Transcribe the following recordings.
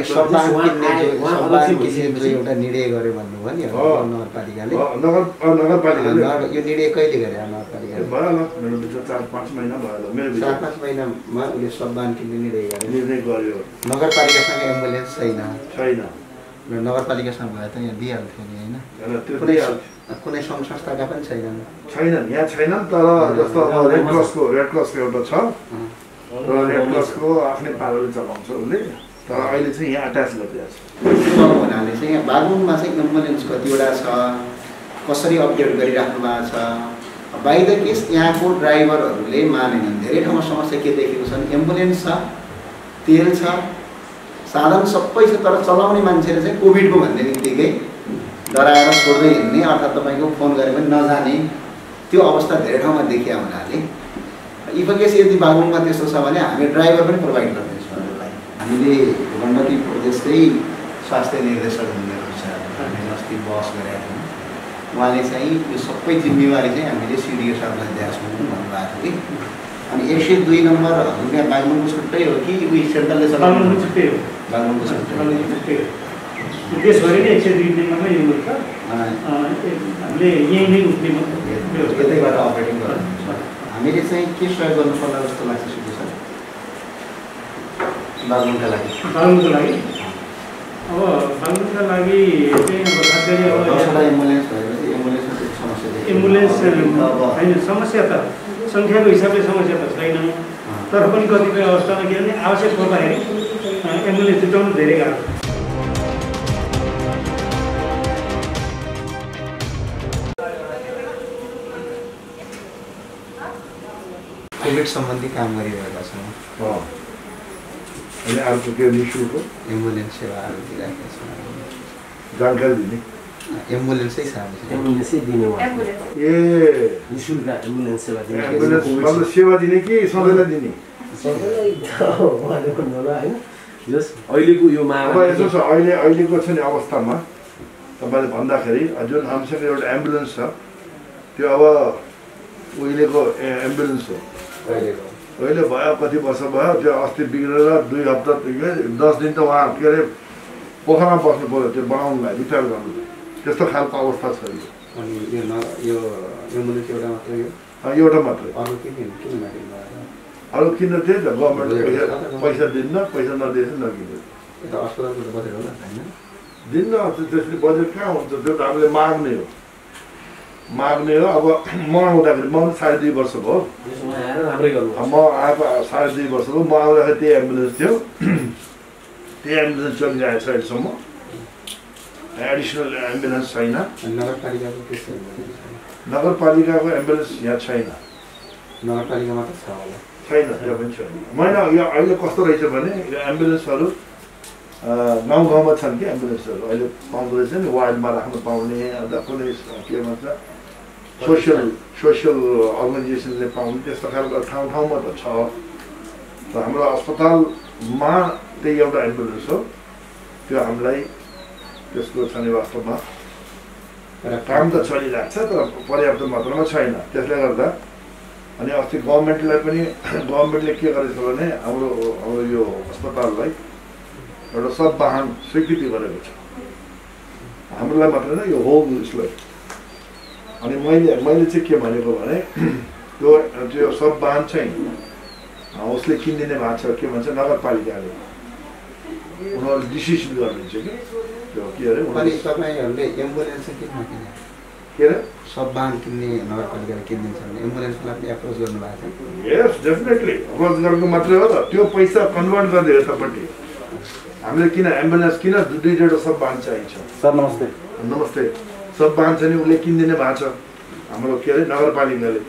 सब्बान किन्ने एउटा निर्णय गर्यो भन्नुभयो नि नगरपालिकाले यो निर्णय कहिले गरे नगरपालिकाले भयो 4-5 महिना भयो मेरो 4-5 महिनामा उसले सब्बान किन्ने निर्णय गर्यो नगरपालिकासँग एम्बुलेन्स छैन नगरपालिकासँग भए त यहाँ दिइहाल्थ्यो नि होइन कुनै सङ्घ संस्थाका पनि छैनन् यहाँ छैनन् तर जस्तो रेड क्रसको एउटा छ र रेड क्रसको आफ्नै पाराले चलाउँछ उसले तर अहिले चाहिँ यहाँ अट्याच गरिदिएको छ हुनाले चाहिँ यहाँ बागलुङमा चाहिँ एम्बुलेन्स कतिवटा छ कसरी अपडेट गरिराख्नु भएको छ बाइ द केस यहाँको ड्राइभरहरूले मानेनन् धेरै ठाउँमा समस्या के देखेको छ भने एम्बुलेन्स छ तेल छ साधन सबै छ तर चलाउने मान्छेले चाहिँ कोभिडको भन्ने बित्तिकै डराएर छोड्दै हिँड्ने अर्थात् तपाईँको फोन गरे पनि नजाने त्यो अवस्था धेरै ठाउँमा देखिया हुनाले इफकेस यदि बागलुङमा त्यस्तो छ भने हामी ड्राइभर पनि प्रोभाइड गर्दैछौँ उनीहरूलाई हामीले गण्डकी प्रदेशकै स्वास्थ्य निर्देशक हुनुहुन्छ हामीले अस्ति बस गरेका थियौँ उहाँले चाहिँ यो सबै जिम्मेवारी चाहिँ हामीले सिडिओ साहबलाई दिएका छौँ भन्नुभएको थियो कि अनि 102 नम्बर यहाँ बागलुङको छुट्टै हो कि उयो सेन्ट्रलले बागलुङको छुट्टै हो बागलुङको छुट्टै देशभरि नै 102 नम्बरमै यो हुन्छ हामीले यहीँ नै उठ्ने यतैबाट अपरेटिङ गर्नुहुन्छ हामीले चाहिँ के सहयोग गर्नु पर्ला जस्तो लाग्छ सिधै सर बागलुङका लागि अब बागलुङका लागि चाहिँ अब खास गरी अब एम्बुलेन्स भएपछि एम्बुलेन्समा समस्या एम्बुलेन्स होइन समस्या त सङ्ख्याको हिसाबले समस्या त छैन तर पनि कतिपय अवस्थामा के भने आवश्यक पर्दाखेरि एम्बुलेन्स जुटाउनु धेरै गाह्रो कोभिड सम्बन्धी काम गरिरहेका छौँ अनि अर्को के निशुल्क एम्बुलेन्स सेवाहरू दिइरहेका छौँ जानकारी दिने एम्बुलेन्सै छ एम्बुलेन्सै दिने ए निशुल्क एम्बुलेन्स सेवा दिने मतलब सेवा दिने कि सधैँलाई दिने भनेको होला होइन जस अहिलेको यो अब यसो छ अहिलेको छ नि अवस्थामा तपाईँले भन्दाखेरि जुन हामीसँग एउटा एम्बुलेन्स छ त्यो अब उहिलेको एम्बुलेन्स हो अहिले भयो कति वर्ष भयो त्यो अस्ति बिग्रेर 2 हप्ता 10 दिन त उहाँ के अरे पोखरामा बस्नु पऱ्यो त्यो बनाउनुलाई रिपेयर गर्नु त्यस्तो खालको अवस्था छ यो एम्बुलेन्स एउटा मात्रै हो एउटा मात्रै अरू किन अरू किन त्यही त गभर्मेन्ट पैसा दिन्न पैसा नदिएपछि नकिन्नु अस्पतालको त बजेट होला होइन दिन्न त्यसले बजेट कहाँ हुन्छ त्यो त हामीले माग्ने हो अब म आउँदाखेरि म 2.5 वर्ष भयो म आएको 2.5 वर्ष भयो म आउँदाखेरि त्यही एम्बुलेन्स थियो त्यही एम्बुलेन्स चलिरहेको छ अहिलेसम्म एडिसनल एम्बुलेन्स छैन नगरपालिकाको एम्बुलेन्स यहाँ छैन नगरपालिकामा त छ होला छैन त्यो पनि छैन मैले यो अहिले कस्तो रहेछ भने यो एम्बुलेन्सहरू गाउँमा छन् कि एम्बुलेन्सहरू अहिले पाउँदो रहेछ नि वार्डमा राख्नु पाउने अन्त कुनै के भन्छ सोसियल अर्गनाइजेसनले पाउने त्यस्तो खालको ठाउँमा त छ र हाम्रो अस्पतालमा त्यही एउटा एम्बुलेन्स हो त्यो हामीलाई त्यसको छ नि वास्तवमा काम त चलिरहेको छ तर पर्याप्त मात्रामा छैन त्यसले गर्दा अनि अस्ति गभर्मेन्टले के गरेछ भने हाम्रो यो अस्पताललाई एउटा सबवाहन स्वीकृति गरेको छ हाम्रोलाई मात्र होइन यो होल उसलाई अनि मैले चाहिँ के भनेको भने त्यो सबवाहन चाहिँ उसले किनिदिने भएको छ के भन्छ नगरपालिकाले उनीहरूले डिसिसन गरिदिन्छ कि त्यो के अरे तपाईँहरूले एम्बुलेन्स के अरे सबवाहन किन्ने नगरपालिकाले किनिदिन्छ भने एम्बुलेन्सलाई पनि एप्रोच गर्नुभएको छ यस डेफिनेटली एप्रोच गरेको मात्रै हो त त्यो पैसा कन्भर्ट गरिदियो यतापट्टि हामीले किन एम्बुलेन्स किन 2-2 सबवाहन चाहिन्छ सर नमस्ते नमस्ते सबवाहन चाहिँ उसले किनिदिने भएको छ हाम्रो के अरे नगरपालिकाले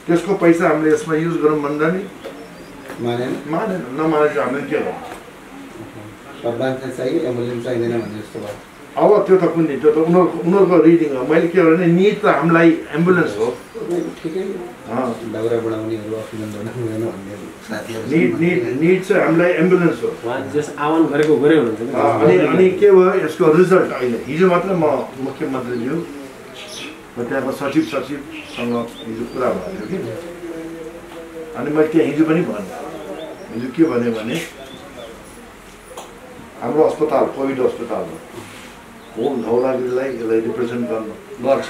त्यसको पैसा हामीले यसमा युज गरौँ भन्दा नि मानेन नमाने चाहिँ हामीले के गर्छौँ सबवाहन चाहिँ एम्बुलेन्स चाहिँदैन भन्ने जस्तो भयो अब त्यो त कुनै त्यो त उनीहरूको रिडिङ हो मैले के भने निड त हामीलाई एम्बुलेन्स हो ठिकै दाउरा बढाउनेहरू अक्सिजन बढाउनु भन्ने साथीहरू निड चाहिँ हामीलाई एम्बुलेन्स हो आह्वान गरेको गरे हुनुहुन्छ अनि के भयो यसको रिजल्ट अहिले हिजो मात्रै म मुख्यमन्त्रीज्यू र त्यहाँको सचिवसँग हिजो कुरा भएको थियो कि अनि मैले त्यहाँ हिजो पनि भने हिजो के भने हाम्रो अस्पताल कोभिड अस्पताल हो धौलागिरीलाई यसलाई रिप्रेजेन्ट गर्छ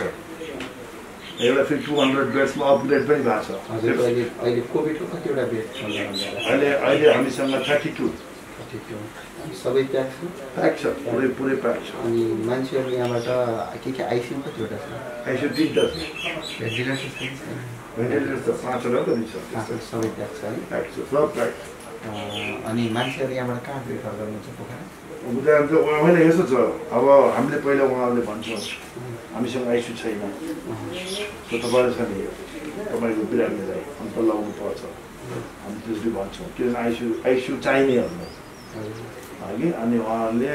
एउटा फेरि 200 बेड्समा अपग्रेड पनि भएको छ अहिले कोभिडको कतिवटा बेड छ अहिले हामीसँग 32 सबै प्याक छ पुरै प्याक छ अनि मान्छेहरू यहाँबाट के आइसियु कतिवटा छ आइसियु 3टा छ भेन्टिलेटर त 5वटा पनि छ सबै प्याक छ है प्याक छ सब प्याक अनि मान्छेहरू यहाँबाट कहाँ प्रिफर गर्नुहुन्छ पोखरा उनीहरू त होइन यस्तो छ अब हामीले पहिला उहाँहरूले भन्छौँ हामीसँग आइसियु छैन त्यो तपाईँले छ नि तपाईँको बिरामीलाई अन्त लगाउनु पर्छ हामी त्यसरी भन्छौँ किनभने आइसियु चाहिनेहरूलाई हगि अनि उहाँहरूले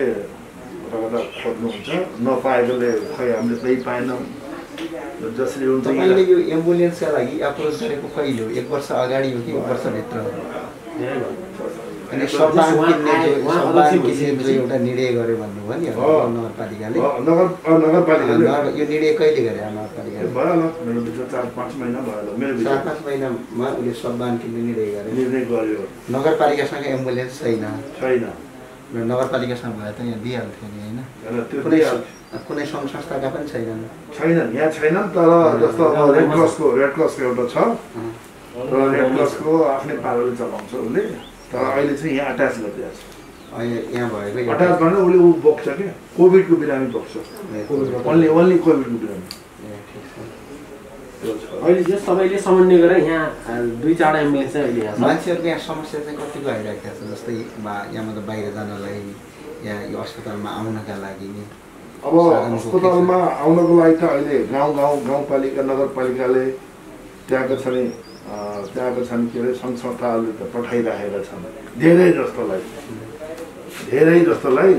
कता खोज्नुहुन्छ नपाएकोले खै हामीले त्यही पाएनौँ जसरी हुन्छ तपाईँले यो एम्बुलेन्सका लागि एप्रोच गरेको कहिले हो 1 वर्ष अगाडि हो कि 1 वर्षभित्र अनि सब्बान किन्ने एउटा निर्णय गर्यो भन्नुभयो नि नगरपालिकाले यो निर्णय कहिले गरे नगरपालिकाले भयो होला मेरो विचार 4-5 महिना भयो होला मेरो 4-5 महिनामा उसले सब्बान किन्ने निर्णय गर्यो नगरपालिकासँग एम्बुलेन्स छैन नगरपालिकासँग भए त यहाँ दिइहाल्थ्यो नि होइन कुनै सङ्घ संस्थाका पनि छैनन् यहाँ छैन तर जस्तो रेड क्रसको एउटा छ र रेड क्रसको आफ्नै पाराले चलाउँछ उसले तर अहिले चाहिँ यहाँ अट्याच गरिदिएको छ यहाँ भएको अट्याच गरेर उसले ऊ बोक्छ क्या कोभिडको बिरामी बोक्छ ओन्ली कोभिडको बिरामी अहिले चाहिँ सबैले समन्वय गरेर यहाँ 2-4 एम्बुलेन्स चाहिँ अहिले यहाँ मान्छेहरूको यहाँ समस्या चाहिँ कतिको आइरहेको छ जस्तै यहाँबाट बाहिर जानलाई या यो अस्पतालमा आउनका लागि नि अब अस्पतालमा आउनको लागि त अहिले गाउँपालिका नगरपालिकाले त्यहाँको छ नि के अरे सङ्घ संस्थाहरूले त पठाइराखेका छन् धेरै जस्तोलाई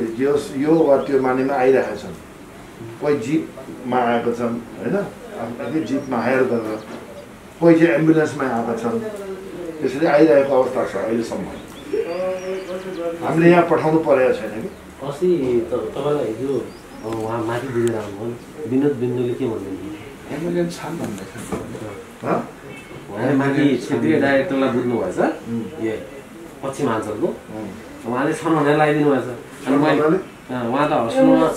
यो वा त्यो मानेमा आइरहेका छन् कोही जिपमा आएका छन् होइन आफ्नै जिपमा हायर गरेर कोही चाहिँ एम्बुलेन्समा आएका छन् त्यसरी आइरहेको अवस्था छ अहिलेसम्म हामीले यहाँ पठाउनु परेको छैन कि अस्ति तपाईँलाई हिजो उहाँ माथि बुझेर आउनुभयो विनोद बिन्दुले के भन्नुहुन्थ्यो एम्बुलेन्स छन् भन्दैछ उहाँले माथि क्षेत्रीय डाइरेक्टरलाई बुझ्नु भएछ ए पश्चिमाञ्चलको उहाँले छन् भनेर लगाइदिनु भएछ अनि मैले उहाँ त हस्पिटलमा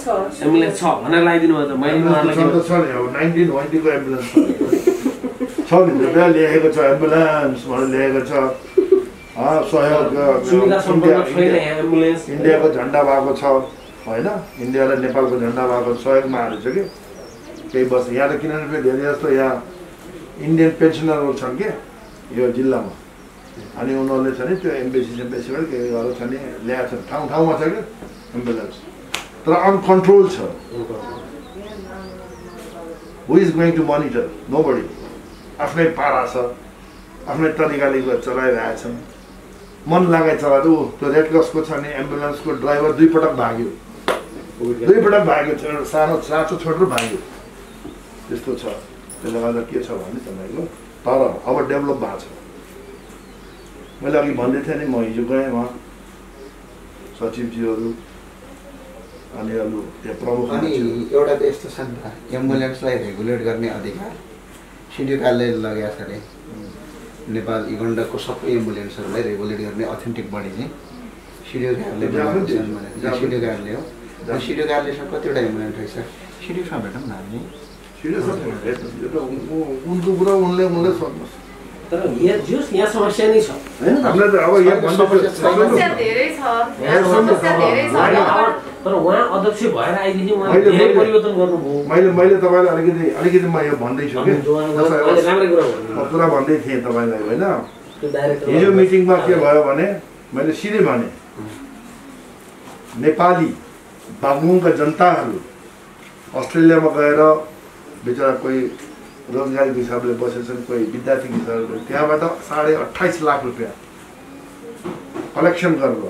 एम्बुलेन्स छ भनेर लगाइदिनु भएछ मैले उहाँलाई छ नि अब 1920 को एम्बुलेन्स छ नि त्यहाँ लेखेको छ एम्बुलेन्स भनेर लेखेको छ सहयोग इन्डियाको झन्डा भएको छ होइन इन्डियालाई नेपालको झन्डा भएको सहयोगमा हालेको छ कि केही वर्ष यहाँ त किनभने धेरै जस्तो यहाँ इन्डियन पेन्सनरहरू छन् कि यो जिल्लामा अनि उनीहरूले छ नि त्यो एम्बेसीबाट के गरेर छ नि ल्याएको छ ठाउँमा छ कि एम्बुलेन्स तर अनकन्ट्रोल छ who is going to monitor nobody आफ्नै पारा छ आफ्नै तरिकाले चलाइरहेछन् मन लगाइ चलाएर त्यो रेड क्रसको छ नि एम्बुलेन्सको ड्राइभर 2 पटक भाग्यो 2 पटक भाग्यो सानो साँचो छोडेर भाग्यो त्यस्तो छ त्यसले गर्दा के छ भने तपाईँको तर अब डेभलप भएको छ मैले अघि भन्दै थिएँ नि म हिजो गएँ उहाँ सचिवजीहरू अनि अरू त्यहाँ प्रमुख अनि एउटा त यस्तो छ नि त एम्बुलेन्सलाई रेगुलेट गर्ने अधिकार सिडिओ कार्यालयले लगाएको छ अरे नेपाल इगण्डको सबै एम्बुलेन्सहरूलाई रेगुलेट गर्ने अथेन्टिक बडी चाहिँ सिडिओ कार्यालय सिडिओ कार्यालय हो सिडिओ कार्यालयसँग कतिवटा एम्बुलेन्स रहेछ सिडिओसँग भेटौँ न हामी उनको कुरा उनले सोध्नुहोस् तर यहाँ समस्या नै छ हैन हामीलाई त अब यहाँ समस्या धेरै छ तर उहाँ अध्यक्ष भएर आइदिनु उहाँले धेरै परिवर्तन गर्नुभयो मैले तपाईँलाई अलिकति म यो भन्दैछु कि राम्रै कुरा भन्नु पुरा भन्दै थिएँ तपाईँलाई होइन हिजो मिटिङमा के भयो भने मैले सिधै भने नेपाली बागलुङका जनताहरू अस्ट्रेलियामा गएर बिचरा कोही रोजगारीको हिसाबले बसेछन् कोही विद्यार्थीको हिसाबले त्यहाँबाट 28.5 लाख रुपियाँ कलेक्सन गरेर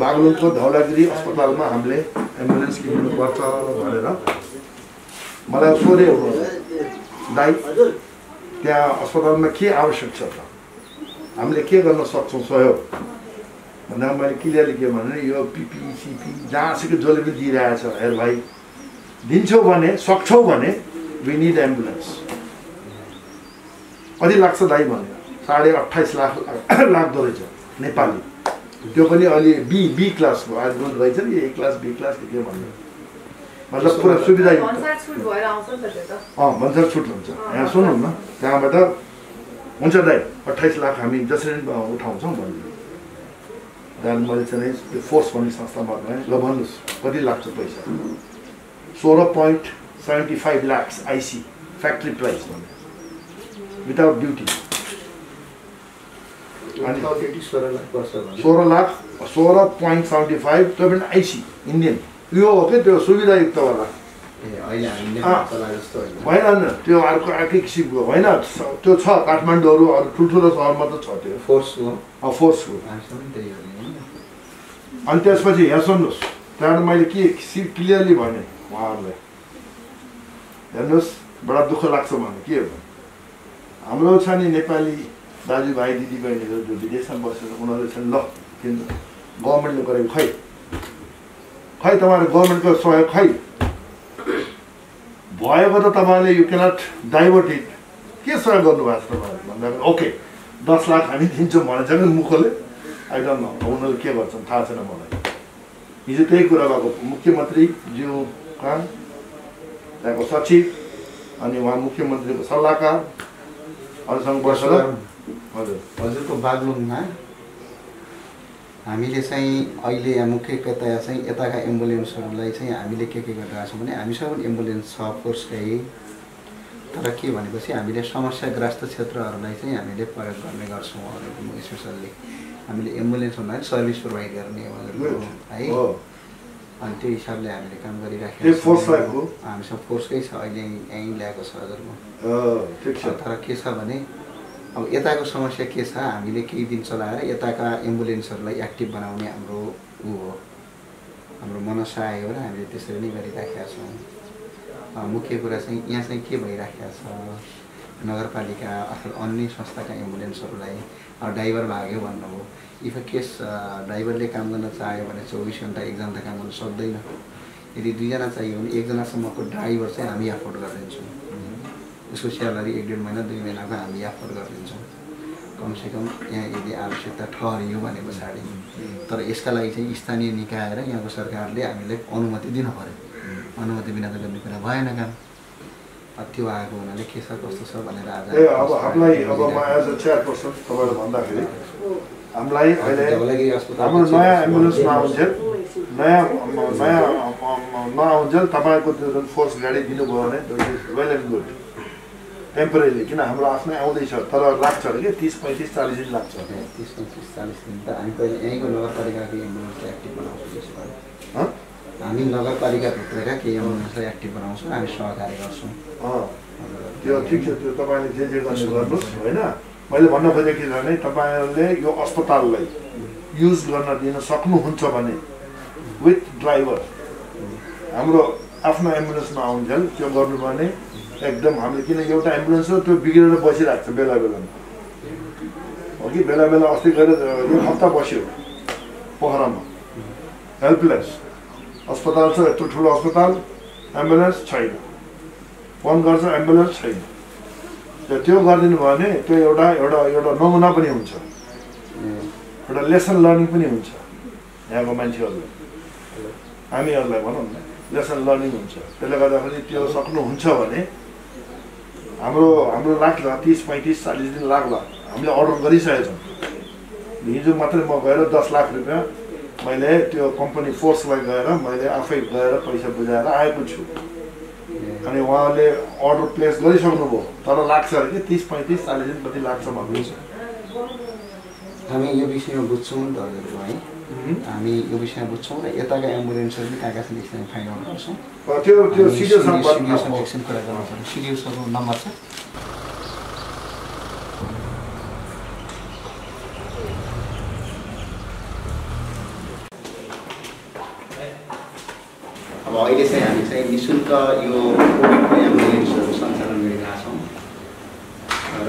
बागलुङको धौलागिरी अस्पतालमा हामीले एम्बुलेन्स किन्नुपर्छ भनेर मलाई सोध्यो दाइ त्यहाँ अस्पतालमा के आवश्यक छ त हामीले के गर्न सक्छौँ सहयोग भन्दा मैले क्लियरली के भने यो पिपी सिपी जहाँसुकै जसले पनि दिइरहेछ हेर भाइ दिन्छौ भने सक्छौ भने वी निड एम्बुलेन्स कति लाग्छ दाइ भने 28.5 लाख लाग्दो रहेछ नेपाली त्यो पनि अलि बी क्लासको आज रहेछ नि ए क्लास बी क्लास के भन्नु मतलब पुरा सुविधायुक्त भन्सार छुट भएर आउँछ नि त त्यो त भन्सार छुट हुन्छ यहाँ सुनौँ न त्यहाँबाट हुन्छ दाइ 28 लाख हामी जसरी उठाउँछौँ भन्नु त्यहाँदेखि मैले चाहिँ त्यो फोर्स भन्ने संस्थामा गएँ ल भन्नुहोस् कति लाग्छ पैसा 16.75 लाख आइसी फ्याक्ट्री प्राइस भने विदाउट ड्युटी अनि 16 लाख 16.75 त्यो पनि आइसी इन्डियन यो हो कि त्यो सुविधायुक्तवाला होइन त्यो अर्कै किसिमको होइन त्यो छ काठमाडौँहरू अरू ठुल्ठुलो सहरमा त छ त्यो फोर्सको अनि त्यसपछि यहाँ सुन्नुहोस् त्यहाँबाट मैले के क्लियरली भने उहाँहरूलाई हेर्नुहोस् बडा दुःख लाग्छ भने के हो हाम्रो छ नि नेपाली दाजुभाइ दिदीबहिनीहरू जो विदेशमा बसेर उनीहरू छन् ल किन गभर्मेन्टले गरेको खै तपाईँहरू गभर्मेन्टको सहयोग खै भएको त तपाईँले यु क्यानट डाइभर्ट इट के सहयोग गर्नुभएको छ तपाईँहरू भन्दाखेरि ओके 10 लाख हामी दिन्छौँ भनेछ नि मुखले आई डोन्ट नो उनीहरूले के गर्छन् थाहा छैन मलाई हिजो त्यही कुरा भएको मुख्यमन्त्रीज्यू कहाँ त्यहाँको सचिव अनि उहाँ मुख्यमन्त्रीको सल्लाहकारहरूसँग बसेर हजुरको बागलुङमा हामीले चाहिँ अहिले यहाँ मुख्यतया चाहिँ यताका एम्बुलेन्सहरूलाई चाहिँ हामीले के गरिरहेका छौँ भने हामीसँग पनि एम्बुलेन्स छ फोर्सकै तर के भनेपछि हामीले समस्याग्रस्त क्षेत्रहरूलाई चाहिँ हामीले प्रयोग गर्ने गर्छौँ हजुरको स्पेसल्ली हामीले एम्बुलेन्स भन्दाखेरि सर्भिस प्रोभाइड गर्ने हजुरको है अनि त्यो हिसाबले हामीले काम गरिराखेको छौँ हामीसँग फोर्सकै छ अहिले यहीँ ल्याएको छ हजुरको तर के छ भने अब यताको समस्या के छ हामीले केही दिन चलाएर यताका एम्बुलेन्सहरूलाई एक्टिभ बनाउने हाम्रो ऊ हो हाम्रो मनसा आयो र हामीले त्यसरी नै गरिराखेका छौँ मुख्य कुरा चाहिँ यहाँ चाहिँ के भइराखेको छ नगरपालिका अथवा अन्य संस्थाका एम्बुलेन्सहरूलाई ड्राइभर भाग्यो भन्नुभयो इफ अ केस ड्राइभरले काम गर्न चाह्यो भने 24 घन्टा एकजना त काम गर्न सक्दैन यदि 2 जना चाहियो भने 1 जनासम्मको ड्राइभर चाहिँ हामी अफोर्ड गरिदिन्छौँ उसको स्यालेरी 1.5 महिना 2 महिनाको हामी अफोर्ड गरिदिन्छौँ कमसेकम यहाँ यदि आवश्यकता ठहरियो भने पछाडि तर यसका लागि चाहिँ स्थानीय निकाय र यहाँको सरकारले हामीलाई अनुमति दिनु पर्यो अनुमति बिना त गर्ने कुरा भएन काम त्यो आएको हुनाले के छ कस्तो छ भनेर आज अब हामीलाई अब म एज अ चेयरपर्सन तपाईँले भन्दाखेरि हामीलाई अहिले हाम्रो नयाँ एम्बुलेन्स नआउन्जेल तपाईँको त्यो जुन फोर्स गाडी दिनुभयो भने वेल एन्ड गुड टेम्परेरी किन हाम्रो आफ्नै आउँदैछ तर लाग्छ अरे कि 30, 35, 40 दिन लाग्छ 30, 35, 40 दिन त हामी पहिले यहीँको नगरपालिकाको एम्बुलेन्सलाई एक्टिभ बनाउँछौँ हामी नगरपालिकाभित्रका केही एम्बुलेन्सलाई एक्टिभ बनाउँछौँ हामी सहकारी गर्छौँ त्यो ठिक छ त्यो तपाईँले जे गर्ने गर्नुहोस् होइन मैले भन्न खोजेको के छ भने तपाईँहरूले यो अस्पताललाई युज गर्न दिन सक्नुहुन्छ भने विथ ड्राइभर हाम्रो आफ्नो एम्बुलेन्समा आउन्जेल त्यो गर्नु भने एकदम हामीले किन एउटा एम्बुलेन्स हो त्यो बिग्रेर बसिरहेको छ बेला बेलामा हो कि बेला बेला अस्ति गएर यो हप्ता बस्यो पोखरामा हेल्पलेस अस्पताल छ यत्रो ठुलो अस्पताल एम्बुलेन्स छैन फोन गर्छ एम्बुलेन्स छैन त्यो गरिदिनु भयो भने त्यो एउटा नमुना पनि हुन्छ एउटा लेसन लर्निङ पनि हुन्छ यहाँको मान्छेहरूलाई हामीहरूलाई भनौँ न लेसन लर्निङ हुन्छ त्यसले गर्दाखेरि त्यो सक्नुहुन्छ भने हाम्रो लाग्ला 30, 35, 40 दिन लाग्ला हामीले अर्डर गरिसकेका छौँ हिजो मात्रै म गएर 10 लाख रुपियाँ मैले त्यो कम्पनी फोर्सलाई गएर मैले आफै गएर पैसा बुझाएर आएको छु अनि उहाँले अर्डर प्लेस गरिसक्नुभयो तर लाग्छ अरे कि 30, 35, 40 दिन कति लाग्छ भन्नुहुन्छ हामी यो विषयमा बुझ्छौँ नि त हजुरको है हामी यो विषयमा बुझ्छौँ र यताका एम्बुलेन्सहरू पनि कहाँ कहाँ छन् यसमा फाइन्ड आउट गर्छौँ त्यो सिडिओसँग एकछिन कुरा गर्नु पर्छ सिडिओसँग नम्बर छ अब अहिले चाहिँ हामी चाहिँ निःशुल्क यो कोभिडको एम्बुलेन्सहरू सञ्चालन गरिरहेका छौँ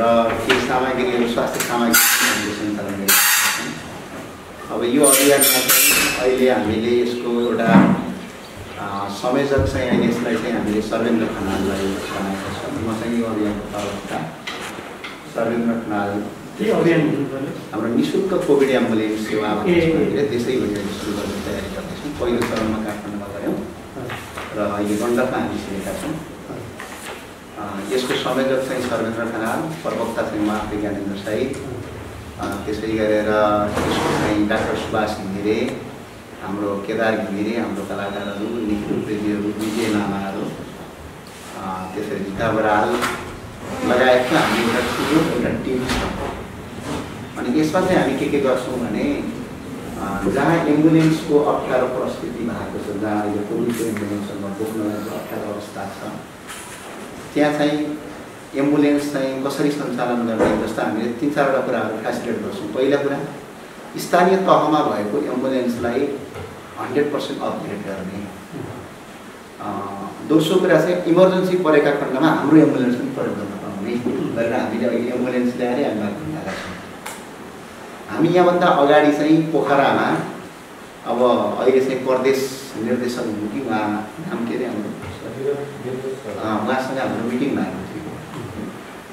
र केही सामग्रीहरू स्वास्थ्य सामग्री हामीले सञ्चालन गरिरहेका छौँ अब यो अभियानमा चाहिँ अहिले हामीले यसको एउटा संयोजक चाहिँ अहिले यसलाई चाहिँ हामीले सर्वेन्द्र खनाललाई बनाएका छौँ म चाहिँ यो अभियानको प्रवक्ता सर्वेन्द्र खनाल के अभियान हुनुपर्ने हाम्रो निःशुल्क कोभिड एम्बुलेन्स सेवा भनेर त्यसै गरेर सुरु गर्ने तयारी गर्दैछौँ। पहिलो चरणमा काठमाडौँमा गऱ्यौँ र अहिले गण्डकमा हामी छिरेका छौँ। यसको संयोजक चाहिँ सर्वेन्द्र खनाल, प्रवक्ता चाहिँ म आफै ज्ञानेन्द्र साई, त्यसै गरेर यसको चाहिँ डाक्टर सुभाष घिमिरे, हाम्रो केदार घिमिरे, हाम्रो कलाकारहरू, निखिल उप्रेतीहरू, विजय लामाहरू, त्यसरी गीता बराल लगायतका हामी एउटा टिम छ। अनि यसमा चाहिँ हामी के गर्छौँ भने जहाँ एम्बुलेन्सको अप्ठ्यारो परिस्थिति भएको छ, जहाँ अहिले कोभिडको एम्बुलेन्सहरूमा बोक्नलाई अप्ठ्यारो अवस्था छ, त्यहाँ चाहिँ एम्बुलेन्स चाहिँ कसरी सञ्चालन गर्ने जस्ता हामीले 3-4वटा कुराहरू फेसिलिटेट गर्छौँ। पहिला कुरा स्थानीय तहमा भएको एम्बुलेन्सलाई 100% अपग्रेड गर्ने। दोस्रो कुरा चाहिँ इमर्जेन्सी परेका खण्डमा हाम्रो एम्बुलेन्स पनि प्रयोग गर्न पाउने गरेर हामीले अहिले एम्बुलेन्स ल्याएर हामी माग छौँ। हामी यहाँभन्दा अगाडि चाहिँ पोखरामा अब अहिले चाहिँ प्रदेश निर्देशक हुनु कि उहाँ नाम के अरे हाम्रो उहाँसँग हाम्रो मिटिङ भएको थियो।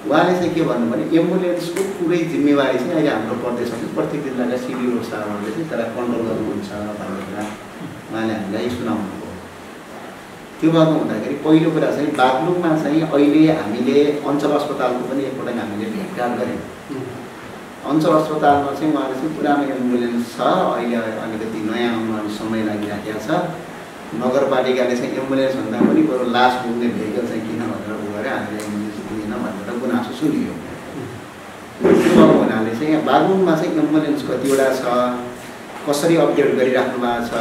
उहाँले चाहिँ के भन्नु भने एम्बुलेन्सको पुरै जिम्मेवारी चाहिँ अहिले हाम्रो प्रदेशमा प्रत्येक जिल्लाका सिडिओ साहबहरूले चाहिँ त्यसलाई कन्ट्रोल गर्नुहुन्छ भन्ने कुरा उहाँले हामीलाई सुनाउनु भयो। त्यो गर्नु हुँदाखेरि पहिलो कुरा चाहिँ बागलुङमा चाहिँ अहिले हामीले अञ्चल अस्पतालको पनि एकपटक हामीले भेटघाट गऱ्यौँ। अञ्चल अस्पतालमा चाहिँ उहाँले चाहिँ पुरानो एम्बुलेन्स छ, अहिले अलिकति नयाँ आउनु समय लागिराखेको छ, नगरपालिकाले चाहिँ एम्बुलेन्सभन्दा पनि बरु लास पुग्ने भेहिकल चाहिँ किन भनेर उ गरेर हामीले एम्बुलेन्स दिएन भनेर गुनासो सुनियो। त्यो हुनाले चाहिँ यहाँ बागलुङमा चाहिँ एम्बुलेन्स कतिवटा छ, कसरी अपडेट गरिराख्नु भएको छ,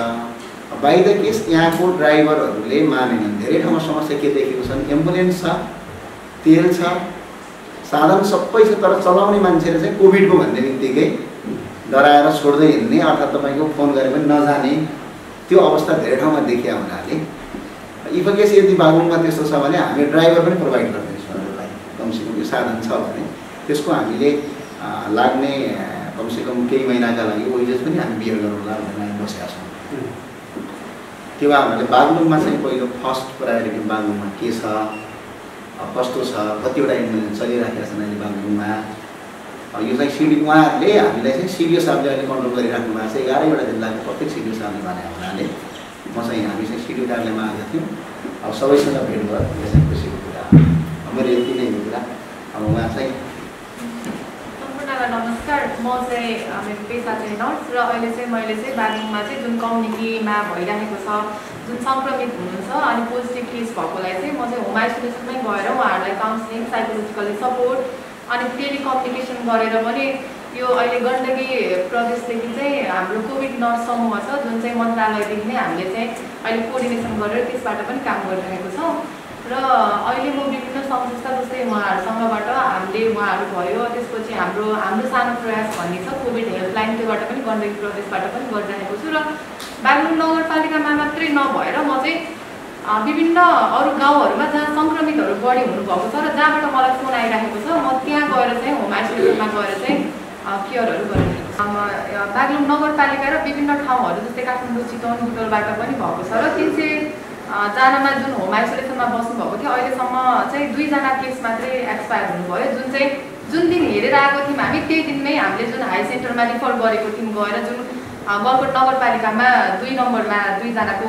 बाइ द केस यहाँको ड्राइभरहरूले मानेनन्। धेरै ठाउँमा समस्या के देखेको छ भने एम्बुलेन्स छ, तेल छ, साधन सबै छ, तर चलाउने मान्छेले चाहिँ कोभिडको भन्ने बित्तिकै डराएर छोड्दै हिँड्ने अर्थात् तपाईँको फोन गरे पनि नजाने त्यो अवस्था धेरै ठाउँमा देखिया हुनाले इफ केस यदि बागलुङमा त्यस्तो छ भने हामी ड्राइभर पनि प्रोभाइड गर्दैछौँ उनीहरूलाई। कमसेकम यो साधन छ भने त्यसको हामीले लाग्ने कमसेकम केही महिनाका लागि वेजेस पनि हामी बियर गरौँला भनेर हामी बसेका छौँ। त्यो हुनाले बागलुङमा चाहिँ पहिलो फर्स्ट प्रायोरिटी बागलुङमा के छ, कस्तो छ, कतिवटा एम्बुलेन्स चलिराखेका छन् अहिले बागलुङमा। यो चाहिँ सिडी उहाँहरूले हामीलाई चाहिँ सिडिओ साहबले अहिले कन्ट्रोल गरिराख्नु भएको छ। 11वटा जिल्लाको प्रत्येक सिडिओ साहबले भने हुनाले म चाहिँ हामी चाहिँ सिडिओ कार्यालयमा आएका थियौँ। अब सबैसँग भेट भयो, यो चाहिँ खुसीको कुरा। मेरो यति नै हो कुरा। अब उहाँ चाहिँ सम्पूर्णलाई नमस्कार। म चाहिँ मेरो पेसा चाहिँ नर्स र अहिले चाहिँ मैले चाहिँ बागलुङमा चाहिँ जुन कम्युनिटीमा भइरहेको छ, जुन सङ्क्रमित हुनुहुन्छ अनि पोजिटिभ केस भएकोलाई चाहिँ म चाहिँ होम आइसोलेसनमै गएर उहाँहरूलाई काउन्सिलिङ, साइकोलोजिकली सपोर्ट अनि टेलिकम्युनिकेसन गरेर पनि यो अहिले गण्डकी प्रदेशदेखि चाहिँ हाम्रो कोभिड नर्स समूह छ जुन चाहिँ मन्त्रालयदेखि नै हामीले चाहिँ अहिले कोअर्डिनेसन गरेर त्यसबाट पनि काम गरिरहेको छौँ। र अहिले म विभिन्न संस्था जस्तै उहाँहरूसँगबाट हामीले उहाँहरू भयो, त्यसपछि हाम्रो सानो प्रयास भन्ने छ कोभिड हेल्पलाइन, त्योबाट पनि गण्डकी प्रदेशबाट पनि गरिरहेको छु। र बागलुङ नगरपालिकामा मात्रै नभएर म चाहिँ विभिन्न अरू गाउँहरूमा जहाँ सङ्क्रमितहरू बढी हुनुभएको छ र जहाँबाट मलाई फोन आइरहेको छ, म त्यहाँ गएर चाहिँ होम आइसोलेसनमा गएर चाहिँ केयरहरू गरिरहेको छु। बागलुङ नगरपालिका र विभिन्न ठाउँहरू जस्तै काठमाडौँ, चितवन, बुटोलबाट पनि भएको छ र 300 जनामा जुन होम आइसोलेसनमा बस्नुभएको थियो अहिलेसम्म चाहिँ 2 जना केस मात्रै एक्सपायर हुनुभयो। जुन दिन हेरेर आएको थियौँ हामी त्यही दिनमै हामीले जुन हाई सेन्टरमा रिफर गरेको थियौँ गएर जुन गलकोट नगरपालिकामा 2 नम्बरमा 2 जनाको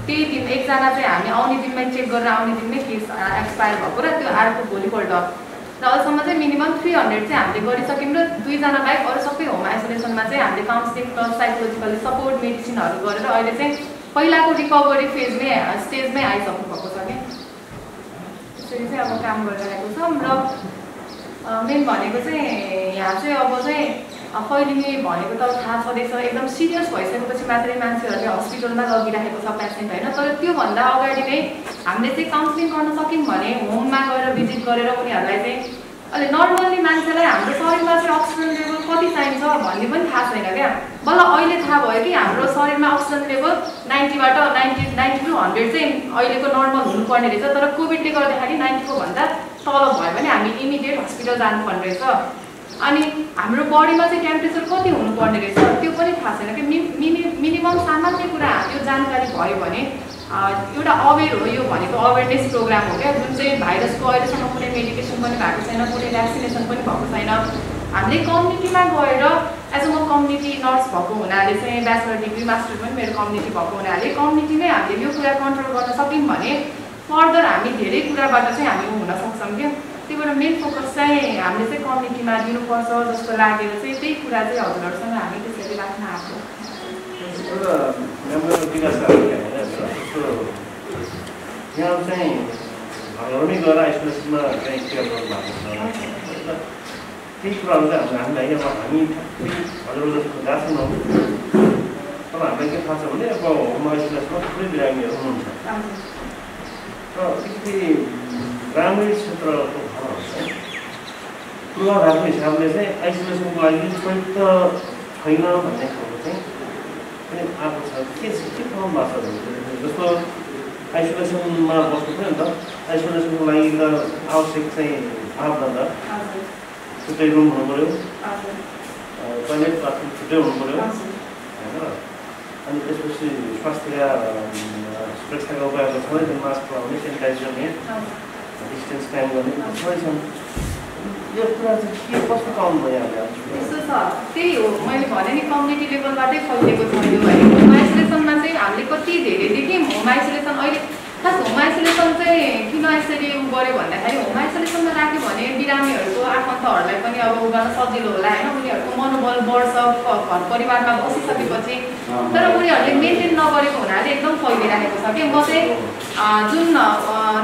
त्यही दिन, 1 जना चाहिँ हामी आउने दिनमै चेक गरेर आउने दिनमै केस एक्सपायर भएको र त्यो अर्को भोलिपल्ट र अहिलेसम्म चाहिँ मिनिमम 300 चाहिँ हामीले गरिसक्यौँ र 2 जना बाहेक अरू सबै होम आइसोलेसनमा चाहिँ हामीले काउन्सिलिङ प्लस साइकोलोजिकली सपोर्ट मेडिसिनहरू गरेर अहिले चाहिँ पहिलाको रिकभरी स्टेजमै आइसक्नु भएको छ कि त्यसरी चाहिँ अब काम गरिरहेको छौँ। र मेन भनेको चाहिँ यहाँ चाहिँ अब चाहिँ फैलिने भनेको त थाहा छँदैछ, एकदम सिरियस भइसकेपछि मात्रै मान्छेहरूले हस्पिटलमा लगिरहेको छ पेसेन्ट होइन। तर त्योभन्दा अगाडि नै हामीले चाहिँ काउन्सिलिङ गर्न सक्यौँ भने होममा गएर भिजिट गरेर उनीहरूलाई चाहिँ अहिले नर्मल्ली मान्छेलाई हाम्रो शरीरमा चाहिँ अक्सिजन लेभल कति चाहिन्छ भन्ने पनि थाहा छैन क्या। बल्ल अहिले थाहा भयो कि हाम्रो शरीरमा अक्सिजन लेभल 90बाट 90 to 100 चाहिँ अहिलेको नर्मल हुनुपर्ने रहेछ। तर कोभिडले गर्दाखेरि 90को भन्दा तल भयो भने हामी इमिडिएट हस्पिटल जानुपर्ने रहेछ। अनि हाम्रो बडीमा चाहिँ टेम्परेचर कति हुनुपर्ने रहेछ त्यो पनि थाहा छैन कि। मिनिमम सामान्य कुरा यो जानकारी भयो भने एउटा अवेर हो। यो भनेको अवेरनेस प्रोग्राम हो क्या, जुन चाहिँ भाइरसको अहिलेसम्म कुनै मेडिकेसन पनि भएको छैन, कुनै भ्याक्सिनेसन पनि भएको छैन। हामीले कम्युनिटीमा गएर एज म कम्युनिटी नर्स भएको हुनाले चाहिँ ब्याचलर डिग्री मास्टर पनि मेरो कम्युनिटी भएको हुनाले कम्युनिटीमै हामीले यो कुरा कन्ट्रोल गर्न सक्यौँ भने फर्दर हामी धेरै कुराबाट चाहिँ हामी हुन सक्छौँ क्या। त्यही भएर मेन फोकस चाहिँ हामीले चाहिँ कम्युनिटीमा दिनुपर्छ जस्तो लागेर चाहिँ त्यही कुरा चाहिँ हजुरहरूसँग हामी त्यसरी राख्न आएको। यहाँ चाहिँ घरमै गएर आइसोलेसनमा चाहिँ केयर गर्नुभएको छ केही कुराहरू चाहिँ हामीलाई अब हामी हजुर जस्तो गएको छैनौँ तर हामीलाई के थाहा छ भने अब होम आइसोलेसनमा थुप्रै बिरामीहरू हुनुहुन्छ र अलिकति ग्रामीण क्षेत्रको घरहरू चाहिँ पूर्वाधारको हिसाबले चाहिँ आइसोलेसनको लागि उपयुक्त छैन भन्ने खालको चाहिँ पनि आएको छ के प्रब्लम भएको छ जस्तो आइसोलेसनमा बस्नु पऱ्यो नि त आइसोलेसनको लागि त आवश्यक चाहिँ मापदण्ड छुट्टै रुम हुनु पऱ्यो टोइलेट बाथरुम छुट्टै हुनु पऱ्यो होइन अनि त्यसपछि स्वास्थ्यका सुरक्षाका उपायहरू छँदै छन् मास्क लगाउने सेनिटाइज गर्ने डिस्टेन्स कायम गर्ने सबै छन् यो कुरा चाहिँ के कस्तो काम भयो यस्तो छ त्यही हो मैले भने नि कम्युनिटी लेभलबाटै फैलिएको छ यो है। होम आइसोलेसनमा चाहिँ हामीले कति धेरै देख्यौँ होम आइसोलेसन अहिले खास होम आइसोलेसन चाहिँ किन यसरी उ गऱ्यो भन्दाखेरि होम आइसोलेसनमा राख्यो भने बिरामीहरूको आफन्तहरूलाई पनि अब उ गर्न सजिलो होला होइन उनीहरूको मनोबल बढ्छ घर परिवारमा बसिसकेपछि तर उनीहरूले मेन्टेन नगरेको हुनाले एकदम फैलिरहेको छ कि म चाहिँ जुन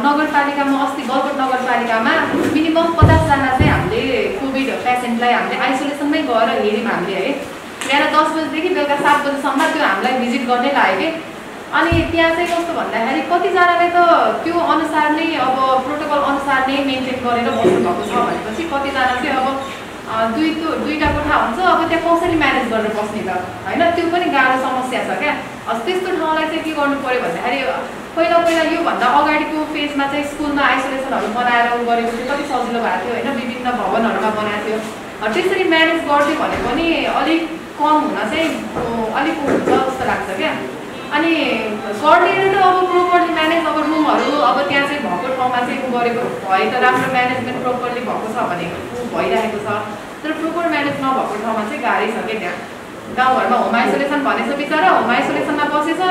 नगरपालिकामा अस्ति गलकोट नगरपालिकामा मिनिमम 50जना चाहिँ हामीले कोभिड पेसेन्टलाई हामीले आइसोलेसनमै गएर हेऱ्यौँ हामीले है। बिहान 10 बजीदेखि बेलुका 7 बजीसम्म त्यो हामीलाई भिजिट गर्नै लाग्यो कि अनि त्यहाँ चाहिँ कस्तो भन्दाखेरि कतिजनाले त त्यो अनुसार नै अब प्रोटोकल अनुसार नै मेन्टेन गरेर बस्नुभएको छ भनेपछि कतिजना चाहिँ अब दुईवटा कोठा हुन्छ अब त्यहाँ कसरी म्यानेज गरेर बस्ने त होइन त्यो पनि गाह्रो समस्या छ क्या। त्यस्तो ठाउँलाई चाहिँ के गर्नु पऱ्यो भन्दाखेरि पहिला योभन्दा अगाडिको फेजमा चाहिँ स्कुलमा आइसोलेसनहरू बनाएर उ गरेको चाहिँ कति सजिलो भएको थियो होइन विभिन्न भवनहरूमा बनाएको थियो त्यसरी म्यानेज गर्थ्यो भने पनि अलिक कम हुन चाहिँ अलिक हुन्छ जस्तो लाग्छ क्या। अनि गर्ने त अब प्रोपरली म्यानेज अब रुमहरू अब त्यहाँ चाहिँ भएको ठाउँमा चाहिँ उ गरेको भए त राम्रो म्यानेजमेन्ट प्रोपरली भएको छ भने उ भइरहेको छ तर प्रोपर म्यानेज नभएको ठाउँमा चाहिँ गाह्रै छ क्या। त्यहाँ गाउँघरमा होम आइसोलेसन भनेछ बिचरा होम आइसोलेसनमा बसेछ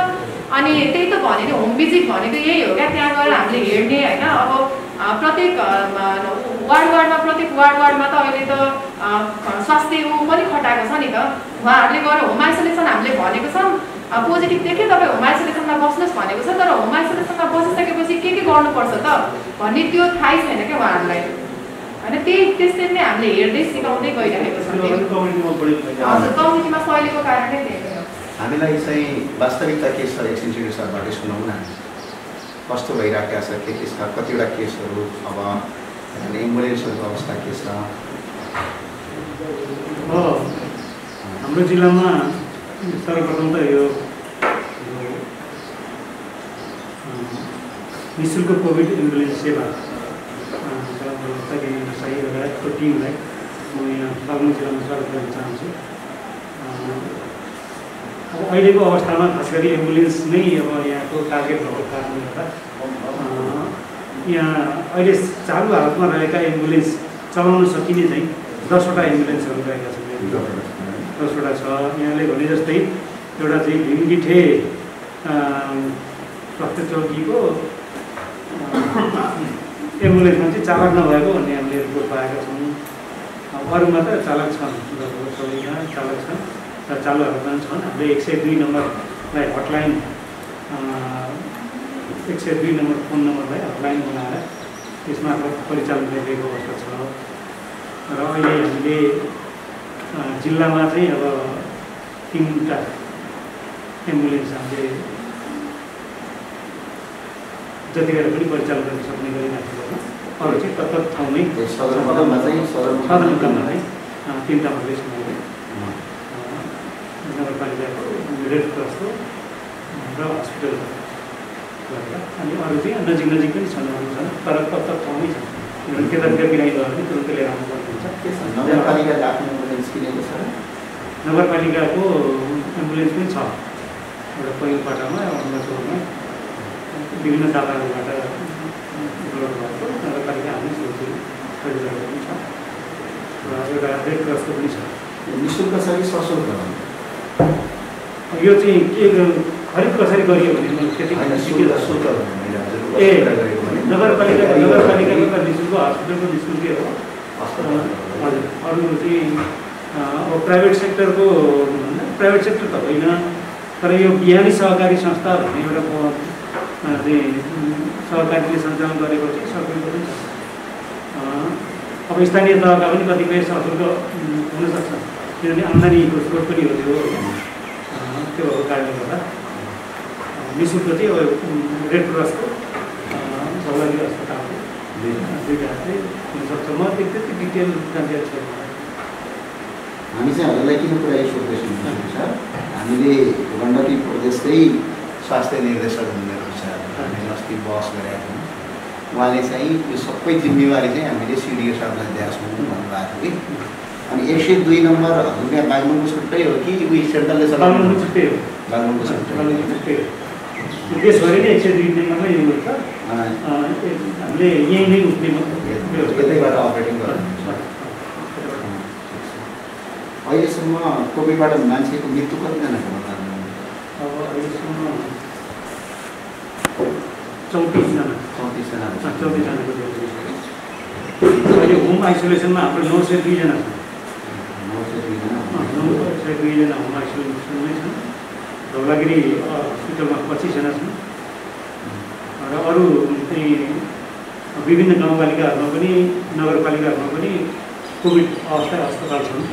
अनि त्यही त भने नि होम भिजिट भनेको यही हो क्या। त्यहाँ गएर हामीले हेर्ने होइन अब प्रत्येक वार्डमा त अहिले त स्वास्थ्य उ पनि खटाएको छ नि त उहाँहरूले गएर होम आइसोलेसन हामीले भनेको छौँ पोजिटिभ देख्यो तपाईँ होम आइसोलेसनमा बस्नुहोस् भनेको छ तर होम आइसोलेसनमा बसिसकेपछि के गर्नुपर्छ त भन्ने त्यो थाहै छैन क्या उहाँहरूलाई होइन। त्यसरी नै हामीले हेर्दै सिकाउँदै गइरहेको छ कम्युनिटीमा फैलेको कारणले त्यही हो। हामीलाई चाहिँ वास्तविकता केसहरू एकछिन सरबाट सुनाउँ न कस्तो भइरहेको छ के छ कतिवटा केसहरू अब एम्बुलेन्सहरूको अवस्था के छ। हाम्रो जिल्लामा सर्वप्रथम त यो निःशुल्क कोभिड एम्बुलेन्स सेवा सही लगायतको टिमलाई म यहाँ बागलुङ जिल्लामा स्वागत गर्न चाहन्छु। अब अहिलेको अवस्थामा खास गरी एम्बुलेन्स नै अब यहाँको टार्गेट भएको कारणले गर्दा यहाँ अहिले चालु हालतमा रहेका एम्बुलेन्स चलाउन सकिने चाहिँ 10वटा एम्बुलेन्सहरू रहेका छन्। 10वटा छ। यहाँले भने जस्तै एउटा चाहिँ भीमगिठे स्वास्थ्य चौकीको एम्बुलेन्समा चाहिँ चालक नभएको भन्ने हामीले रिपोर्ट पाएका छौँ। अरूमा त चालक छन् सबैमा चालक छन् र चालु हालतमा छन्। हामीले 102 नम्बरलाई हटलाइन 102 नम्बर फोन नम्बरलाई हटलाइन बनाएर त्यसमा परिचालन गरिरहेको अवस्था छ। र अहिले हामीले जिल्लामा चाहिँ अब 3वटा एम्बुलेन्स हामीले जतिखेर पनि परिचालन गर्न सक्ने गरिराखेको छ। अरू चाहिँ तत्त ठाउँमै सदरमुकाममा चाहिँ 3वटा मात्रै छन् अहिले नगरपालिकाको रेड क्रसको र हस्पिटल अनि अरू चाहिँ नजिक पनि छन् तर तत्त ठाउँमै छन् किनभने त्यतातिर बिरामी भयो भने तुरुन्तै लिएर आउनुपर्ने हुन्छ। नगरपालिकाले आफ्नो एम्बुलेन्स किनेको छ। नगरपालिकाको एम्बुलेन्स पनि छ एउटा पहिलो पाटामा अर्को चौरमा विभिन्न दाताहरूबाट उपलब्ध भएको नगरपालिका हामी खरिद गरेको पनि छ। एउटा रेड क्रसको पनि छ। निःशुल्क छ कि सशुल्क हो? यो चाहिँ के खरिद कसरी गरियो भने मैले त्यति शुल्क ए नगरपालिकाको त निःशुल्क, हस्पिटलको निःशुल्कै हो। हजुर, अरू चाहिँ अब प्राइभेट सेक्टर त होइन, तर यो बिहानी सहकारी संस्था भन्ने एउटा चाहिँ सहकारीले सञ्चालन गरेको चाहिँ सशुल्क पनि छ। अब स्थानीय तहका पनि कतिपय सशुल्क हुनसक्छ, किनभने आम्दानीको स्रोत पनि हो त्यो कारणले गर्दा। निःशुल्क चाहिँ रेड क्रसको झौलागी अस्पतालको दुईवटा चाहिँ हुनसक्छ। म त्यति डिटेल जानकारी छैन। हामी चाहिँ हजुरलाई किन कुरा सोध्दैछौँ भने सर, हामीले गण्डकी प्रदेशकै स्वास्थ्य निर्देशक हुनुहुनेछ, हामीले अस्ति बहस गरेका थियौँ। उहाँले चाहिँ यो सबै जिम्मेवारी चाहिँ हामीले सिडिओ साहबलाई दिएका छौँ भन्नुभएको थियो कि। अनि 102 नम्बर हजुर यहाँ बागलुङको छुट्टै हो कि उयो सेन्ट्रलले बागलुङको छुट्टै हो? बागलुङको छुट्टै हो। देशभरि नै 102 नम्बरमै यो छ। हामीले यहीँ नै उठ्ने यतैबाट अपरेटिङ गर्नुहुन्छ। अहिलेसम्म कोभिडबाट मान्छेको मृत्यु कतिजनाको बताउनु? अब अहिलेसम्म 34 जनाको अहिले होम आइसोलेसनमा हाम्रो 902 जना छन्। 902 जना होम आइसोलेसनमै छन्। धौलागिरी हस्पिटलमा 25 जना छन् र अरू चाहिँ विभिन्न गाउँपालिकाहरूमा पनि नगरपालिकाहरूमा पनि कोभिड अवस्था अस्पताल छन्।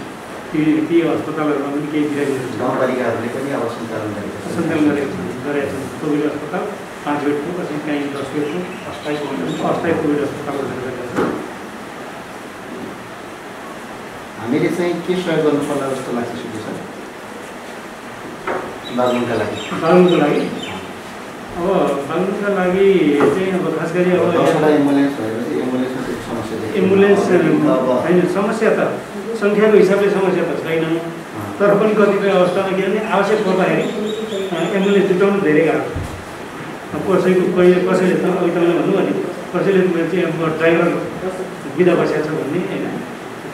ती अस्पतालहरूमा पनि केही बिरामीहरू छन्। गाउँपालिकाहरूले पनि अब सञ्चालन गरेका छन् कोभिड अस्पताल 5 बेडको, कति कहीँ 10 बेडको अस्थायी कोभिड अस्पतालहरू गरेका छन्। हामीले चाहिँ के सहयोग गर्नु पर्ला जस्तो लाग्छ सुधीर सर बागलुङका लागि? बागलुङको लागि अब बागलुङका लागि चाहिँ अब खास गरी अब एम्बुलेन्स भएपछि एम्बुलेन्स होइन, समस्या त सङ्ख्याको हिसाबले समस्या त छैन, तर पनि कतिपय अवस्थामा के भने आवश्यक पर्दाखेरि एम्बुलेन्स जुटाउनु धेरै गाह्रो छ। कसैले त तपाईँले भन्नु भने कसैले चाहिँ अब ड्राइभर बिदा बसेको छ भन्ने होइन,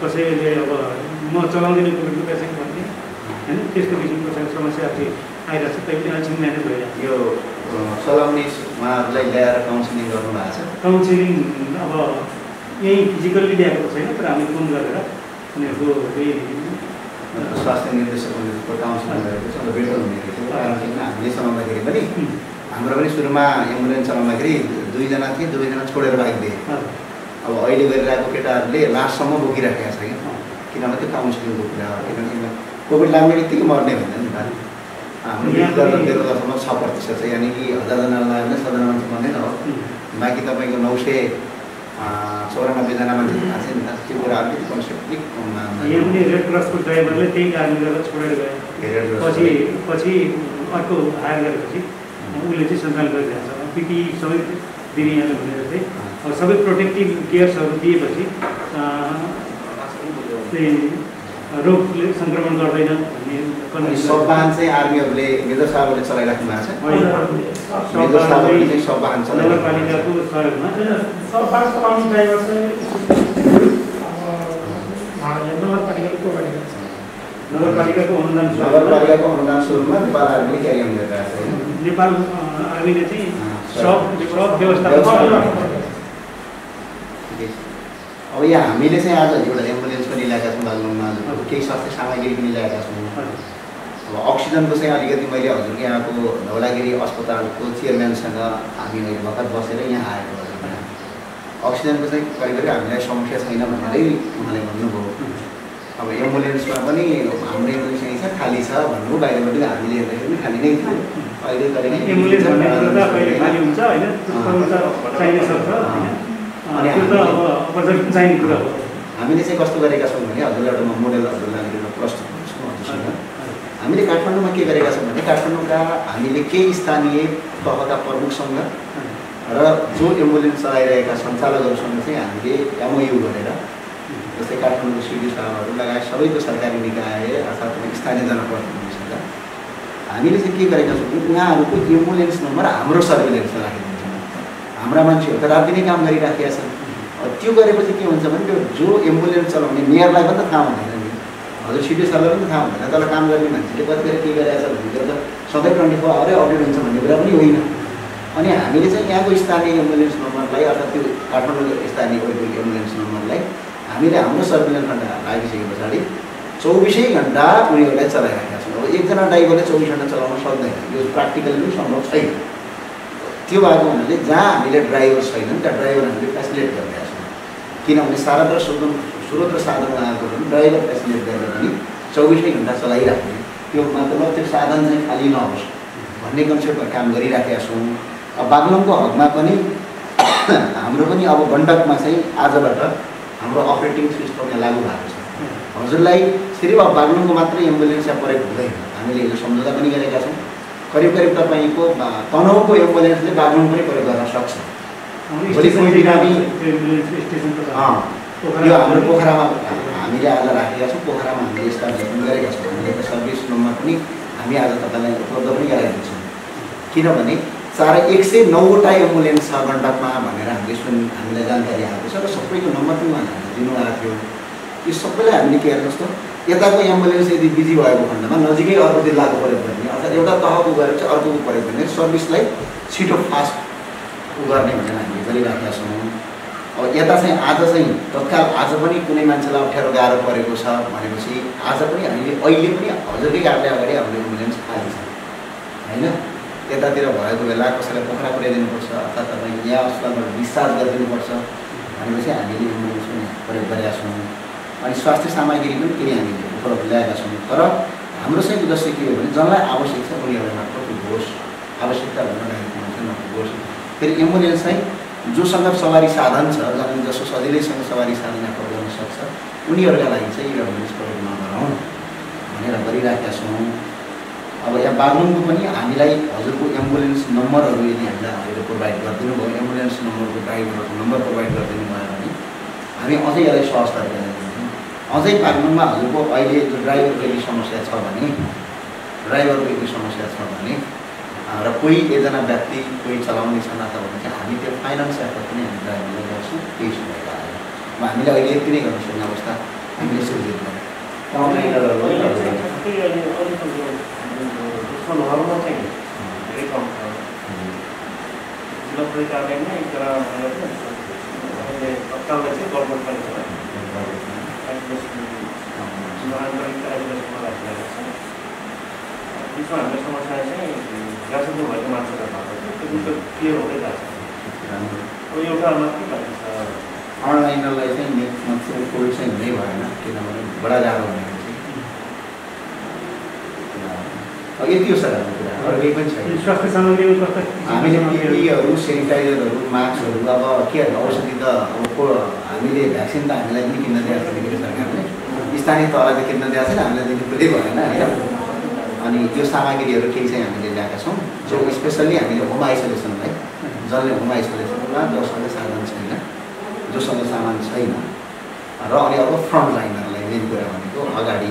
कसैले अब म चलाउँदिनँ कोभिडको पेसेन्ट भन्ने होइन, त्यस्तो किसिमको समस्या आइरहेको छ। त्यही एकछिन म्यानेज भइरहेको यो चलाउने उहाँहरूलाई ल्याएर काउन्सिलिङ गर्नुभएको छ? काउन्सिलिङ अब यहीँ फिजिकल्ली ल्याएको छैन, तर हामीले फोन गरेर उनीहरूको त्यही स्वास्थ्य निर्देशकको काउन्सिलिङ गरेको छ। बेटर हुने थियो, कारण किन हामीले चलाउँदाखेरि पनि हाम्रो पनि सुरुमा एम्बुलेन्स चलाउँदाखेरि 2 जना थिए, 2 जना छोडेर बाइक दिए। अब अहिले गरिरहेको केटाहरूले लास्टसम्म बोकिराखेका छ किनभने त्यो काउन्सिलिङको कुरा हो। किनभने कोभिड लाग्ने बित्तिकै मर्ने होइन नि त। हाम्रो 0.6% छ, यानि कि 1000 जना लाग्यो भने 100 जना मान्छे मर्दैन हो। बाँकी तपाईँको 994 जना मान्छे भएको छ नि त। त्यो कुरा अलिकति कन्सेप्टली यहाँ पनि रेड क्रसको ड्राइभरले त्यही कारणले गर्दा छोडेर गयो। पछि अर्को हायर गरेपछि उसले चाहिँ सञ्चालन गरिरहेको छ। पिपी सबै दिने यहाँले भनेर चाहिँ अब सबै प्रोटेक्टिभ गियर्सहरू दिएपछि रोगले सङ्क्रमण गर्दैन भन्ने सब वाहन चाहिँ आर्मीहरूले मेजर साहबहरूले चलाइराख्नु भएको छ। मेजर साहबहरूले चाहिँ सब वाहन नगरपालिकाको सहयोगमा सब वाहन चलाउने ड्राइभर चाहिँ नगरपालिकाको अनुदान स्वरूपमा नेपाल आर्मीले क्यारी अन गरिरहेको छ। नेपाल आर्मीले चाहिँ सब व्यवस्था। अब यहाँ हामीले चाहिँ आज एउटा एम्बुलेन्स पनि ल्याएका छौँ बागलुङमा, केही स्वास्थ्य सामग्री पनि ल्याएका छौँ। अब अक्सिजनको चाहिँ अलिकति मैले हजुरको यहाँको धौलागिरी अस्पतालको चेयरम्यानसँग हामी अहिले भर्खर बसेर यहाँ आएको हजुर। अक्सिजनको चाहिँ करिब हामीलाई समस्या छैन भनेरै उहाँले भन्नुभयो। अब एम्बुलेन्समा पनि हाम्रो एम्बुलेन्स यहीँ छ, खाली छ भन्नु, बाहिरबाट हामीले हेर्दाखेरि पनि खाली नै थियो। अहिले कहिले एम्बुलेन्स भन्ने कुरा कहिले खाली हुन्छ होइन, चाहिने सक्छ होइन, त्यो त अब अपर्चुनिटी चाहिने कुरा हो। हामीले चाहिँ कस्तो गरेका छौँ भने हजुरलाई एउटा म मोडेल हजुरलाई प्रस्तुत गर्छु हजुरसँग। हामीले काठमाडौँमा के गरेका छौँ भने काठमाडौँका हामीले केही स्थानीय तहका प्रमुखसँग र जो एम्बुलेन्स चलाइरहेका सञ्चालकहरूसँग चाहिँ हामीले एमओयू गरेर, जस्तै काठमाडौँको सिडी साहबहरू लगायत सबैको सरकारी निकाय अर्थात् स्थानीय जनप्रतिनिधिसँग हामीले चाहिँ के गरेका छौँ भने उहाँहरूको एम्बुलेन्स नम्बर हाम्रो सर्भिलेन्समा राखिदिन्छौँ। हाम्रा मान्छेहरू त राति नै काम गरिराखेका छन्। त्यो गरेपछि के हुन्छ भने त्यो जो एम्बुलेन्स चलाउने मेयरलाई पनि त थाहा हुँदैन नि, हजुर सिटी सरलाई पनि थाहा हुँदैन, तर काम गर्ने मान्छेले कतिखेर के गरिरहेछ भनेर त सधैँ 24 आवरै अपडेट हुन्छ भन्ने कुरा पनि होइन। अनि हामीले चाहिँ यहाँको स्थानीय एम्बुलेन्स नम्बरलाई अर्थात् त्यो काठमाडौँ स्थानीय एम्बुलेन्स नम्बरलाई हामीले हाम्रो सर्भिलेन्स लागिसके पछाडि 24 घन्टा उनीहरूलाई चलाइराखेका छौँ। अब एकजना ड्राइभरले 24 घन्टा चलाउन सक्दैन, यो प्र्याक्टिकली पनि सम्भव छैन। त्यो भएको हुनाले जहाँ हामीले ड्राइभर छैनन् त्यहाँ ड्राइभर हामीले फेसिलिट गरिरहेका छौँ, किनभने साधन र स्रोत र साधन उहाँको पनि ड्राइभर फेसिलिट गरेर पनि 24 घन्टा चलाइराख्ने, त्यो मतलब त्यो साधन चाहिँ खाली नहोस् भन्ने कन्सेप्टमा काम गरिराखेका छौँ। अब बागलुङको हकमा पनि हाम्रो पनि अब गण्डकमा चाहिँ आजबाट हाम्रो अपरेटिङ सिस्टम यहाँ लागू भएको छ। हजुरलाई सिर्फ बागलुङको मात्रै एम्बुलेन्स यहाँ प्रयोग हुँदैन, हामीले हिजो सम्झौता पनि गरेका छौँ। करिब करिब तपाईँको तनहुँको एम्बुलेन्सले बागलुङ पनि प्रयोग गर्न सक्छ। भोलि कोही बिरामी यो हाम्रो पोखरामा हामीले आज राखेका छौँ, पोखरामा हामीले स्थापना गरेका छौँ। हामीले त सर्भिस नम्बर पनि हामी आज तपाईँलाई उपलब्ध पनि गराइदिन्छौँ, किनभने 109वटा एम्बुलेन्स छ गण्डकमा भनेर हामीलाई जानकारी आएको छ र सबैको नम्बर पनि उहाँहरूले दिनुभएको थियो। यो सबैलाई हामीले के हेर्नु जस्तो यताको एम्बुलेन्स यदि बिजी भएको खण्डमा नजिकै अर्को जिल्लाको प्रयोग गर्ने, अर्थात् एउटा तहको गएर चाहिँ अर्कोको प्रयोग गर्ने, सर्भिसलाई छिटो फास्ट गर्ने भनेर हामीले गरिराखेका छौँ। अब यता चाहिँ आज चाहिँ तत्काल आज पनि कुनै मान्छेलाई अप्ठ्यारो गाह्रो परेको छ भनेपछि आज पनि हामीले अहिले पनि हजुरकै गाडीले अगाडि हाम्रो एम्बुलेन्स खाली छ होइन। यतातिर भएको बेला कसैलाई पोखरा पुर्याइदिनुपर्छ अर्थात् तपाईँ यहाँ अस्पतालबाट डिस्चार्ज गरिदिनुपर्छ भनेपछि हामीले एम्बुलेन्स पनि प्रयोग गरेका छौँ। अनि स्वास्थ्य सामग्री पनि केही हामीले उपलब्ध ल्याएका छौँ। तर हाम्रो चाहिँ उद्देश्य के हो भने जसलाई आवश्यक छ उनीहरूलाई मात्र पुग्योस्, आवश्यकता भन्न लागेको मान्छे नपुग्योस्। फेरि एम्बुलेन्स चाहिँ जोसँग सवारी साधन छ, जसो सजिलैसँग सवारी साधन प्रयोग गर्न सक्छ उनीहरूका लागि चाहिँ यो एम्बुलेन्स प्रयोग नगरौँ भनेर गरिराखेका छौँ। अब यहाँ बागलुङको पनि हामीलाई हजुरको एम्बुलेन्स नम्बरहरू यदि हामीलाई हजुरले प्रोभाइड गरिदिनु भयो, एम्बुलेन्स नम्बरको ड्राइभरहरूको नम्बर प्रोभाइड गरिदिनु भयो भने हामी अझै यसलाई सहज तरिकाले दिन्छौँ। अझै बागलुङमा हजुरको अहिले जो ड्राइभरको यदि समस्या छ भने र कोही एकजना व्यक्ति कोही चलाउने छ नत्र भने चाहिँ हामी त्यो फाइनेन्स एफर्ट पनि हामी ड्राइभरलाई गर्छौँ। केही सुविधा आयो अब हामीले अहिले यति नै गर्न सक्ने अवस्था हामीले सुविधा चाहिँ धेरै कम छ। जिल्ला पुलिस कार्यालय नै एकजना अहिले तत्काललाई चाहिँ गभर्मेन्ट पनि छ, आन्तरिक आइसोलेसनमा राखिरहेको छ। बिचमा हाम्रो समस्या चाहिँ ग्यासको भएको मान्छेलाई भएको छ, त्यो त क्लियर हुँदै जान्छ। अब एउटा मात्रै बाँकी छ अनलाइनलाई चाहिँ मान्छे कोही चाहिँ हुनै भएन, किनभने बडा गाह्रो भनेको चाहिँ यति हो सर हाम्रो कुरा, अरू केही पनि छैन। स्वास्थ्य सामग्रीहरू हामीले पिपीहरू सेनिटाइजरहरू मास्कहरू अब के औषधि त अब हामीले भ्याक्सिन त हामीलाई पनि किन्न दिएको छैन कि सरकारले, स्थानीय तहलाई त किन्न दिएको छैन, हामीलाई दिनु पुरै भएन होइन। अनि त्यो सामग्रीहरू केही चाहिँ हामीले ल्याएका छौँ, जो स्पेसल्ली हामीले होम आइसोलेसनलाई, जसले होम आइसोलेसनमा जोसँग साधन छैन, जोसँग सामान छैन र अनि अब फ्रन्ट लाइनरलाई मेन कुरा भनेको अगाडि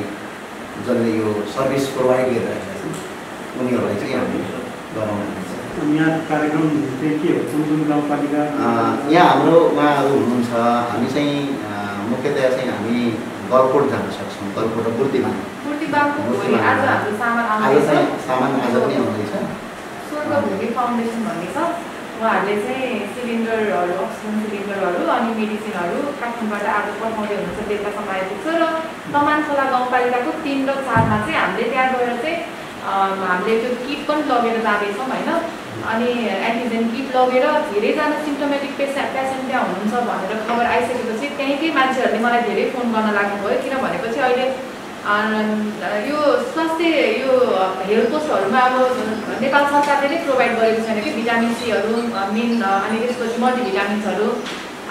जसले यो सर्भिस प्रोभाइड गरिरहेका छन् उनीहरूलाई चाहिँ हामीले गराउनु। यहाँ कार्यक्रम चाहिँ के हो, कुन कुन गाउँपालिका यहाँ हाम्रो उहाँहरू हुनुहुन्छ। हामी चाहिँ मुख्यतया चाहिँ हामी गलकोट जान सक्छौँ, गलकोट र आज चाहिँ सामान आज पनि आउँदैछ। स्वर्गभूमि फाउन्डेसन भन्ने छ, उहाँहरूले चाहिँ सिलिन्डरहरू, अक्सिजन सिलिन्डरहरू अनि मेडिसिनहरू काठमाडौँबाट आज पठाउँदै हुनुहुन्छ, बेलुकासम्म आइपुग्छ। र तमानखोला गाउँपालिकाको 3 र 4मा चाहिँ हामीले त्यहाँ गएर चाहिँ हामीले त्यो किट पनि लगेर जाँदैछौँ होइन। अनि एन्टिजेन किट लगेर धेरैजना सिम्टोमेटिक पेसेन्ट त्यहाँ हुनुहुन्छ भनेर खबर आइसकेपछि त्यहीँकै मान्छेहरूले मलाई धेरै फोन गर्न लाग्नुभयो, किन भनेपछि अहिले यो स्वास्थ्य यो हेल्थ पोस्टहरूमा अब नेपाल सरकारले नै प्रोभाइड गरेको छैन कि भिटामिन सीहरू मेन, अनि त्यसपछि मल्टिभिटामिन्सहरू।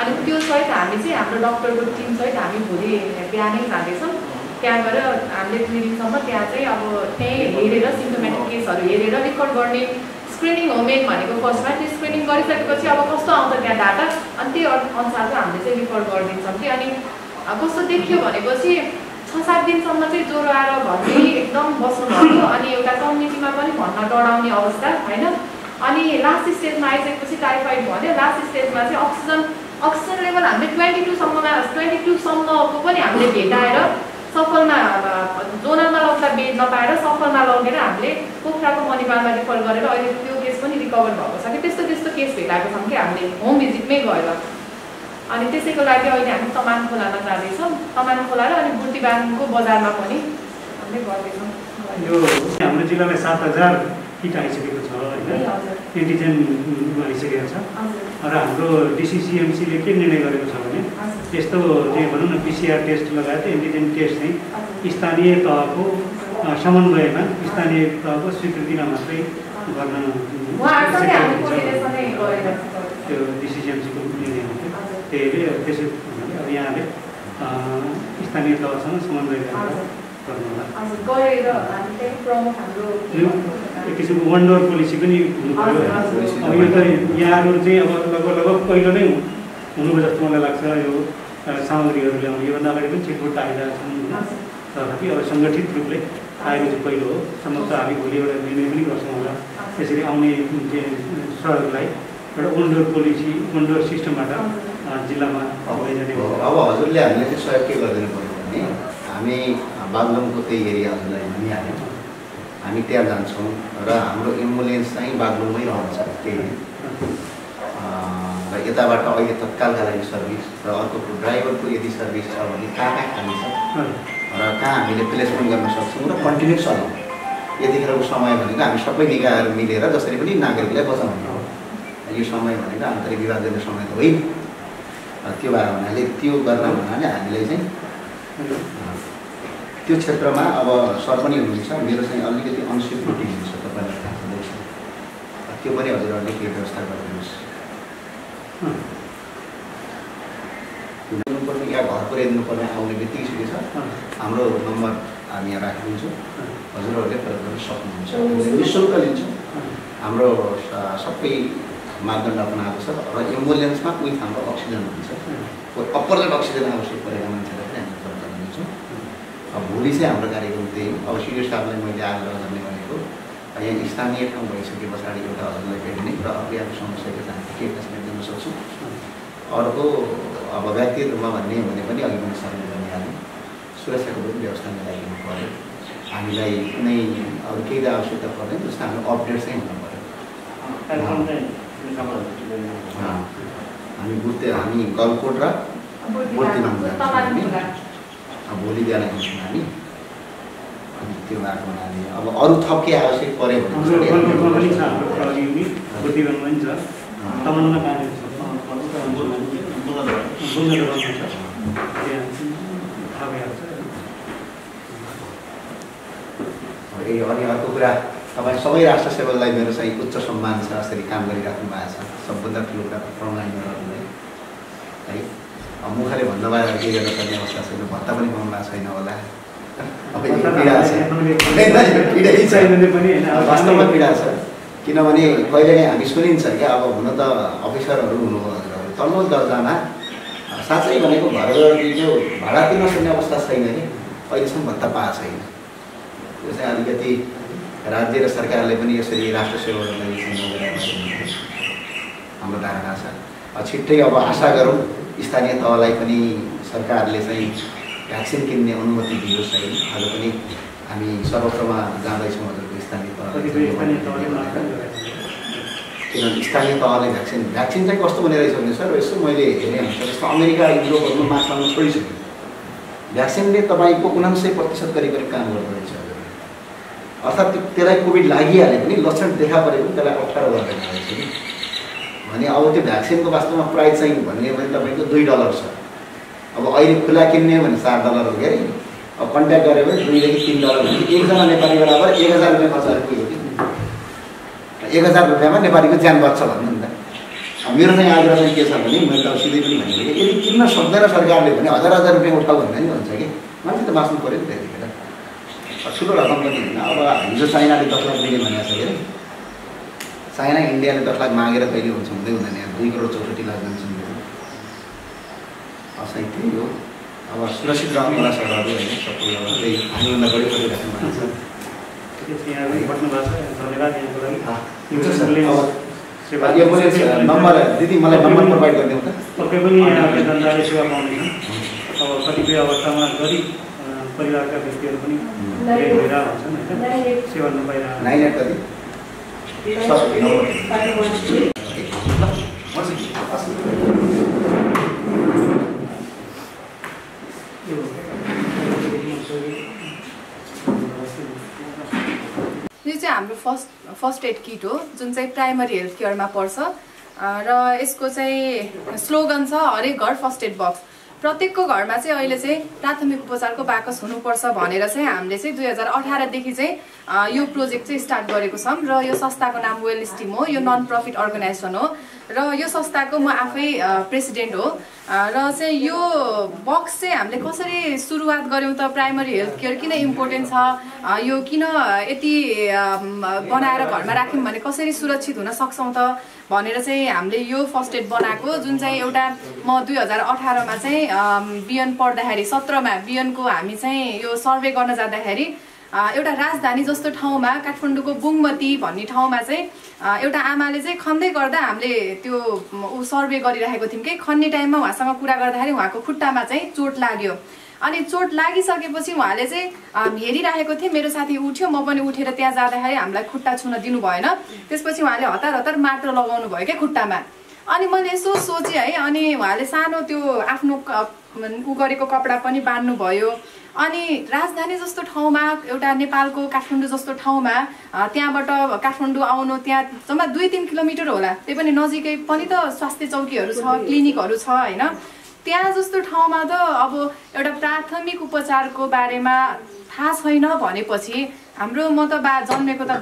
अनि त्यो सहित हामी चाहिँ हाम्रो डक्टरको टिम सहित हामी भोलि बिहानै जाँदैछौँ। त्यहाँ गएर हामीले 3 दिनसम्म त्यहाँ चाहिँ अब त्यहीँ हेरेर सिम्टोमेटिक केसहरू हेरेर रेकर्ड गर्ने स्क्रिनिङ हो मेन भनेको फर्स्टमा। त्यो स्क्रिनिङ गरिसकेपछि अब कस्तो आउँछ त्यहाँ डाटा, अनि त्यही अनुसारको हामीले चाहिँ रेकर्ड गरिदिन्छौँ कि। अनि कस्तो देखियो भनेपछि 6-7 दिनसम्म चाहिँ ज्वरो आएर घरमै एकदम बस्नुभएको, अनि एउटा कम्युनिटीमा पनि भन्न डराउने अवस्था होइन। अनि लास्ट स्टेजमा आइसकेपछि टाइफाइड भन्यो, लास्ट स्टेजमा चाहिँ अक्सिजन अक्सिजन लेभल हामीले 22 सम्मको पनि हामीले भेटाएर सफलमा जोनलमा लग्दा बेड नपाएर सफलमा लगेर हामीले पोखराको मणिपालमा रिफर गरेर अहिले त्यो केस पनि रिकभर भएको छ कि त्यस्तो केस भेटाएको छौँ कि हामीले होम भिजिटमै गएर। अनि त्यसैको लागि अहिले हामी तमान खोलामा जाँदैछौँ, तमान खोला र अनि बुर्तिबाङको बजारमा पनि हामीले गर्दैछौँ। यो हाम्रो जिल्लामा 7000 किट आइसकेको छ होइन, एन्टिजेन आइसकेको छ र हाम्रो डिसिसिएमसीले के निर्णय गरेको छ भने यस्तो चाहिँ भनौँ न पिसिआर टेस्ट लगायत एन्टिजेन टेस्ट चाहिँ स्थानीय तहको समन्वयमा स्थानीय तहको स्वीकृतिमा मात्रै गर्न त्यो डिसिसिएमसीको निर्णय हो। त्यही त्यसै अब यहाँले स्थानीय तहसँग समन्वय गरेर एक किसिमको वान डोर पोलिसी पनि हुनु पऱ्यो। अब यो त यहाँहरू चाहिँ अब लगभग पहिलो नै हुनुको जस्तो मलाई लाग्छ। यो सामग्रीहरू ल्याउनु योभन्दा अगाडि पनि छिटफुट आइरहेका छन् होइन, तथापि अब सङ्गठित रूपले आएको चाहिँ पहिलो हो। सम्भवतः हामी भोलि एउटा निर्णय पनि गर्छौँ होला त्यसरी आउने सहरहरूलाई एउटा one door policy one door सिस्टमबाट जिल्लामा लैजाने। अब हजुरले हामीले चाहिँ सहयोग के गरिदिनु पर्यो भने हामी बागलुङको त्यही एरिया हजुरलाई भनिहाल्यौँ, हामी त्यहाँ जान्छौँ र हाम्रो एम्बुलेन्स चाहिँ बागलुङमै रहन्छ त्यही। र यताबाट अहिले तत्कालका लागि सर्भिस र अर्को ड्राइभरको यदि सर्भिस छ भने कहाँ खाली छ र कहाँ हामीले प्लेसमेन्ट गर्न सक्छौँ र कन्टिन्यू चलाउँ। यतिखेरको समय भनेको हामी सबै निकायहरू मिलेर जसरी पनि नागरिकलाई बचाउनु हो। यो समय भनेको आन्तरिक विवाद गर्ने समय त होइन। त्यो भएर हुनाले त्यो गर्न भन्नाले हामीलाई चाहिँ त्यो क्षेत्रमा अब सर पनि हुनुहुन्छ, मेरो चाहिँ अलिकति अनसिक्युरिटी हुन्छ तपाईँलाई थाहा छँदैछ। त्यो पनि हजुरहरूले के व्यवस्था गरिदिनुहोस्। हुनुपर्ने या घर पुर्याइदिनुपर्ने आउने बित्तिकै छ। हाम्रो नम्बर हामी यहाँ राखिदिन्छौँ, हजुरहरूले प्रयोग गर्न सक्नुहुन्छ। हामीले निःशुल्क लिन्छौँ। हाम्रो सबै मापदण्ड अपनाएको छ र एम्बुलेन्समा कोही ठाउँको अक्सिजन हुन्छ, कोही अपर्जन अक्सिजन आवश्यक परेका मान्छेलाई पनि हामी प्रदान गर्छौँ। अब भोलि चाहिँ हाम्रो कार्यक्रम त्यही। अब सिडिओ साहबलाई मैले आग्रह गर्ने भनेको यहाँ स्थानीय ठाउँ भइसके पछाडि एउटा हजुरलाई भेट्ने र अभियानको समस्याको हामी के एस्टिमेट दिन सक्छौँ। अर्को अब व्यक्तिगत रूपमा भन्ने हो भने पनि अघि पनि सरले भनिहाल्यो, सुरक्षाको पनि व्यवस्था मिलाइदिनु पऱ्यो। हामीलाई कुनै अरू केही त आवश्यकता पर्दैन, जस्तो हाम्रो अपडेट चाहिँ हुनु पऱ्यो। हामी गलकोट र बुर्तिबाङ जान्छौँ भोलि बिहान हिँड्छौँ हामी। अनि त्यो बाटो हुनाले अब अरू थप के आवश्यक पऱ्यो भने अनि अर्को कुरा, तपाईँ सबै राष्ट्र सेवकलाई मेरो चाहिँ उच्च सम्मान छ। यसरी काम गरिराख्नु भएको छ, सबभन्दा ठुलो कुरा फ्रन्टलाइनरहरूलाई है। अब मुखले भन्नुभयो के गर्न सक्ने अवस्था छैन, भत्ता पनि पाउनु भएको छैन होला। अब यो पीडा छ, पीडै छैन, वास्तवमा पीडा छ। किनभने कहिलेकाहीँ हामी सुनिन्छ क्या, अब हुन त अफिसरहरू हुनुभयो हजुरहरू तल्लो दर्जामा साँच्चै भनेको घरको भाडा तिर्न सक्ने अवस्था छैन कि अहिलेसम्म भत्ता पाएको छैन। यो चाहिँ अलिकति राज्य र सरकारले पनि यसरी राष्ट्र सेवाहरूलाई हाम्रो धारणा छ। छिट्टै अब आशा गरौँ स्थानीय तहलाई पनि सरकारले चाहिँ भ्याक्सिन किन्ने अनुमति दियोस् है। आज पनि हामी सर्वत्रमा जाँदैछौँ हजुरको स्थानीय तह, किनभने स्थानीय तहले भ्याक्सिन चाहिँ कस्तो हुने रहेछ भने सर, यसो मैले हेरेँ हुन्छ जस्तो अमेरिका युरोपहरूमा मास्क लाउनु छोडिसक्यो। भ्याक्सिनले तपाईँको 99% करिब काम गर्दो रहेछ। अर्थात् त्यसलाई कोभिड लागिहाले पनि लक्षण देखा परे पनि त्यसलाई अप्ठ्यारो गर्दैन रहेछ कि। भने अब त्यो भ्याक्सिनको वास्तवमा प्राइस चाहिँ भन्ने भने तपाईँको $2 छ। अब अहिले खुला किन्ने भने $4 हो क्या। अब कन्ट्याक्ट गऱ्यो भने $2 देखि $3 भने एकजना नेपाली बराबर 1000 रुपियाँ खर्च गरेर पुग्यो कि 1000 रुपियाँमा नेपालीको ज्यान बच्छ भन्नु नि त। मेरो चाहिँ आग्रह चाहिँ के छ भने मैले त सिधै पनि भनेको कि यदि किन्न सक्दैन सरकारले भने 1000 रुपियाँ उठाउ भन्दा नि हुन्छ कि, मान्छे त बाँच्नु पऱ्यो नि त्यतिखेर। ठुलो रकम पनि होइन। अब हिजो चाइनाले 10 लाख दिने भनेको छ अरे, चाइना इन्डियाले 10 लाख मागेर कहिले हुन्छ, हुँदै हुँदैन। 2,64 लाख जनसङ्ख्या चाहिँ त्यही हो। अब सुरक्षित रहनु होला सरहरू होइन, सबै अब त्यही हामीभन्दा बढी गरिराख्नु भएको छ। एम्बुलेन्स नम्बर दिदी मलाई नम्बर प्रोभाइड गरिदिउँ त। पक्कै पनि यहाँका जनताले सेवा पाउँदैछन्। अब कतिपय अवस्थामा गरिब परिवारका व्यक्तिहरू पनि भइरहेका हुन्छन् होइन, सेवा नपाइरहेका। यो चाहिँ हाम्रो फर्स्ट एड किट हो, जुन चाहिँ प्राइमरी हेल्थ केयरमा पर्छ र यसको चाहिँ स्लोगन छ हरेक घर फर्स्ट एड बक्स। प्रत्येकको घरमा चाहिँ अहिले चाहिँ प्राथमिक उपचारको बाकस हुनुपर्छ भनेर चाहिँ हामीले चाहिँ 2018 देखि चाहिँ यो प्रोजेक्ट चाहिँ स्टार्ट गरेको छौँ र यो संस्थाको नाम वेलनेस टिम हो। यो नन प्रफिट अर्गनाइजेसन हो र यो संस्थाको म आफै प्रेसिडेन्ट हो र चाहिँ यो बक्स चाहिँ हामीले कसरी सुरुवात गऱ्यौँ त, प्राइमरी हेल्थ केयर किन इम्पोर्टेन्ट छ, यो किन यति बनाएर घरमा राख्यौँ भने कसरी सुरक्षित हुन सक्छौँ त भनेर चाहिँ हामीले यो फर्स्ट एड बनाएको, जुन चाहिँ एउटा म 2018 मा चाहिँ बिएन पढ्दाखेरि 17 मा बिएनको हामी चाहिँ यो सर्वे गर्न जाँदाखेरि एउटा राजधानी जस्तो ठाउँमा काठमाडौँको बुङमती भन्ने ठाउँमा चाहिँ एउटा आमाले चाहिँ खन्दै गर्दा हामीले त्यो सर्वे गरिरहेको थियौँ कि खन्ने टाइममा उहाँसँग कुरा गर्दाखेरि उहाँको खुट्टामा चाहिँ चोट लाग्यो। अनि चोट लागिसकेपछि उहाँले चाहिँ हेरिरहेको थिएँ, मेरो साथी उठ्यो, म पनि उठेर त्यहाँ जाँदाखेरि हामीलाई खुट्टा छुन दिनु भएन। त्यसपछि उहाँले हतार हतार माटो लगाउनु भयो क्या खुट्टामा। अनि मैले यसो सोचेँ है, अनि उहाँले सानो त्यो आफ्नो उ गरेको कपडा पनि बाँध्नु भयो। अनि राजधानी जस्तो ठाउँमा, एउटा नेपालको काठमाडौँ जस्तो ठाउँमा त्यहाँबाट काठमाडौँ आउनु त्यहाँ जम्मा 2-3 किलोमिटर होला, त्यही पनि नजिकै पनि त स्वास्थ्य चौकीहरू छ, क्लिनिकहरू छ होइन। त्यहाँ जस्तो ठाउँमा त अब एउटा प्राथमिक उपचारको बारेमा थाहा छैन भनेपछि हाम्रो म त जन्मेको त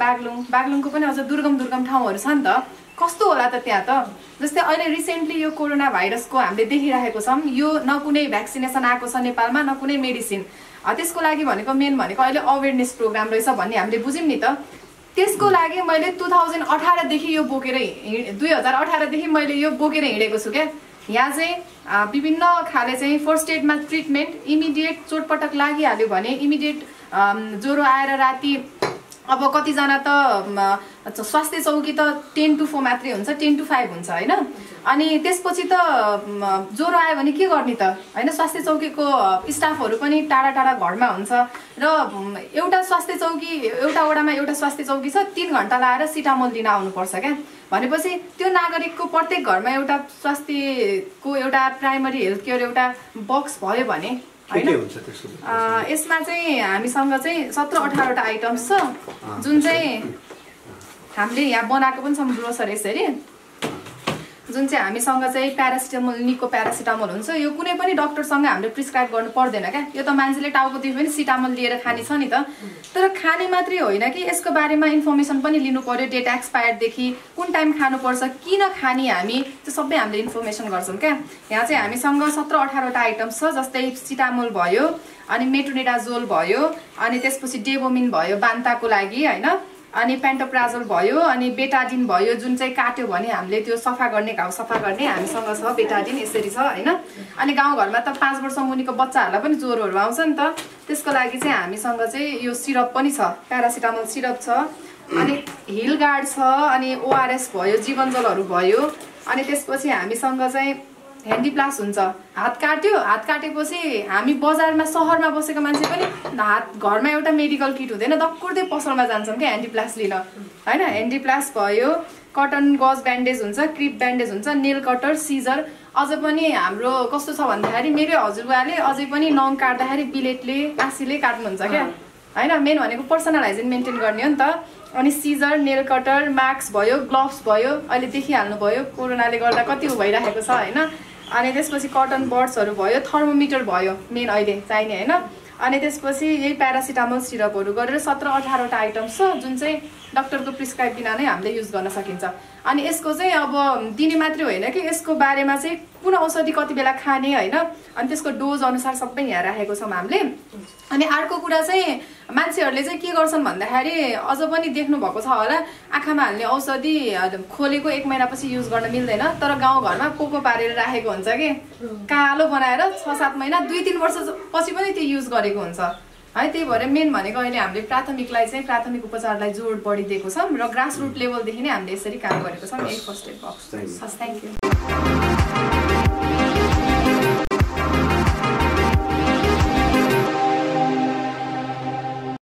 बागलुङको पनि अझ दुर्गम ठाउँहरू छ नि त, कस्तो होला त त्यहाँ त। जस्तै अहिले रिसेन्टली यो कोरोना भाइरसको हामीले देखिरहेको छौँ, यो न कुनै भ्याक्सिनेसन आएको छ नेपालमा, न कुनै मेडिसिन। त्यसको लागि भनेको मेन भनेको अहिले अवेरनेस प्रोग्राम रहेछ भन्ने हामीले बुझ्यौँ नि त। त्यसको लागि मैले 2018 देखि यो बोकेर 2018 देखि मैले यो बोकेर हिँडेको छु क्या। यहाँ चाहिँ विभिन्न खाले चाहिँ फर्स्ट एडमा ट्रिटमेन्ट, इमिडिएट चोटपटक लागिहाल्यो भने इमिडिएट ज्वरो आएर राति अब कतिजना त स्वास्थ्य चौकी त 10 to 4 मात्रै हुन्छ, 10 to 5 हुन्छ होइन। अनि त्यसपछि त ज्वरो आयो भने के गर्ने त होइन, स्वास्थ्य चौकीको स्टाफहरू पनि टाढा टाढा घरमा हुन्छ र एउटा स्वास्थ्य चौकी, एउटा वडामा एउटा स्वास्थ्य चौकी छ, 3 घन्टा लाएर सिटामोल दिन आउनुपर्छ क्या। भनेपछि त्यो नागरिकको प्रत्येक घरमा एउटा स्वास्थ्यको एउटा प्राइमरी हेल्थ केयर एउटा बक्स भयो भने होइन। यसमा चाहिँ हामीसँग चाहिँ 17-18 वटा आइटम्स छ, जुन चाहिँ हामीले यहाँ बनाएको पनि छ ब्रोसर यसरी, जुन चाहिँ हामीसँग चाहिँ प्यारासिटामोल, निको प्यारासिटामोल हुन्छ। यो कुनै पनि डक्टरसँग हामीले प्रिस्क्राइब गर्नु पर्दैन क्या, यो त मान्छेले टाउकोदेखि पनि सिटामोल लिएर खाने छ नि त। तर खाने मात्रै होइन कि यसको बारेमा इन्फर्मेसन पनि लिनु पर्यो, डेट एक्सपायरदेखि कुन टाइम खानुपर्छ, किन खाने, हामी त्यो सबै हामीले इन्फर्मेसन गर्छौँ क्या। यहाँ चाहिँ हामीसँग 17-18 वटा आइटम्स छ, जस्तै सिटामोल भयो, अनि मेट्रोनिडाजोल भयो, अनि त्यसपछि डेबोमिन भयो बान्ताको लागि होइन, अनि पेन्टोप्राजोल भयो, अनि बेटाडिन भयो, जुन चाहिँ काट्यो भने हामीले त्यो सफा गर्ने, घाउ सफा गर्ने हामीसँग छ बेटाडिन यसरी छ होइन। अनि गाउँघरमा त 5 वर्ष मुनिको बच्चाहरूलाई पनि ज्वरोहरू आउँछ नि त, त्यसको लागि चाहिँ हामीसँग चाहिँ यो सिरप पनि छ, प्यारासिटामोल सिरप छ, अनि हिल गार्ड छ, अनि ओआरएस भयो, जीवनजलहरू भयो। अनि त्यसपछि हामीसँग चाहिँ ह्यान्डी प्लास हुन्छ, हात काटेपछि हामी बजारमा सहरमा बसेको मान्छे पनि हात घरमा एउटा मेडिकल किट हुँदैन, दक्कुर्दै पसलमा जान्छौँ क्या ह्यान्डी प्लास लिन होइन। ह्यान्डी प्लास भयो, कटन गज ब्यान्डेज हुन्छ, क्रिप ब्यान्डेज हुन्छ, नेल कटर, सिजर। अझ पनि हाम्रो कस्तो छ भन्दाखेरि मेरै हजुरबुवाले अझै पनि नङ काट्दाखेरि बिलेटले, काँसीले काट्नुहुन्छ क्या होइन। मेन भनेको पर्सनल हाइजिन मेन्टेन गर्ने हो नि त। अनि सिजर, नेल कटर, मास्क भयो, ग्लोभ्स भयो, अहिले देखिहाल्नु भयो कोरोनाले गर्दा कति भइरहेको छ होइन। अनि त्यसपछि कटन बड्सहरू भयो, थर्मोमिटर भयो मेन अहिले चाहिने होइन। अनि त्यसपछि यही प्यारासिटामोल सिरपहरू गरेर 17-18 वटा आइटम्स छ, जुन चाहिँ डक्टरको प्रिस्क्राइब बिना नै हामीले युज गर्न सकिन्छ। अनि यसको चाहिँ अब दिने मात्रै होइन कि यसको बारेमा चाहिँ कुन औषधि कति बेला खाने होइन, अनि त्यसको डोज अनुसार सबै यहाँ राखेको छौँ हामीले। अनि अर्को कुरा चाहिँ मान्छेहरूले चाहिँ के गर्छन् भन्दाखेरि अझ पनि देख्नुभएको छ होला, आँखामा हाल्ने औषधि खोलेको 1 महिनापछि युज गर्न मिल्दैन, तर गाउँघरमा पोको पारेर राखेको हुन्छ कि कालो बनाएर 6-7 महिना 2-3 वर्षपछि पनि त्यो युज गरेको हुन्छ है। त्यही भएर मेन भनेको अहिले हामीले प्राथमिक उपचारलाई जोड बढी दिएको छौँ र ग्रासरुट लेभलदेखि नै हामीले यसरी काम गरेको छौँ। यही फर्स्ट एड बक्स। हस्, थ्याङ्क यू।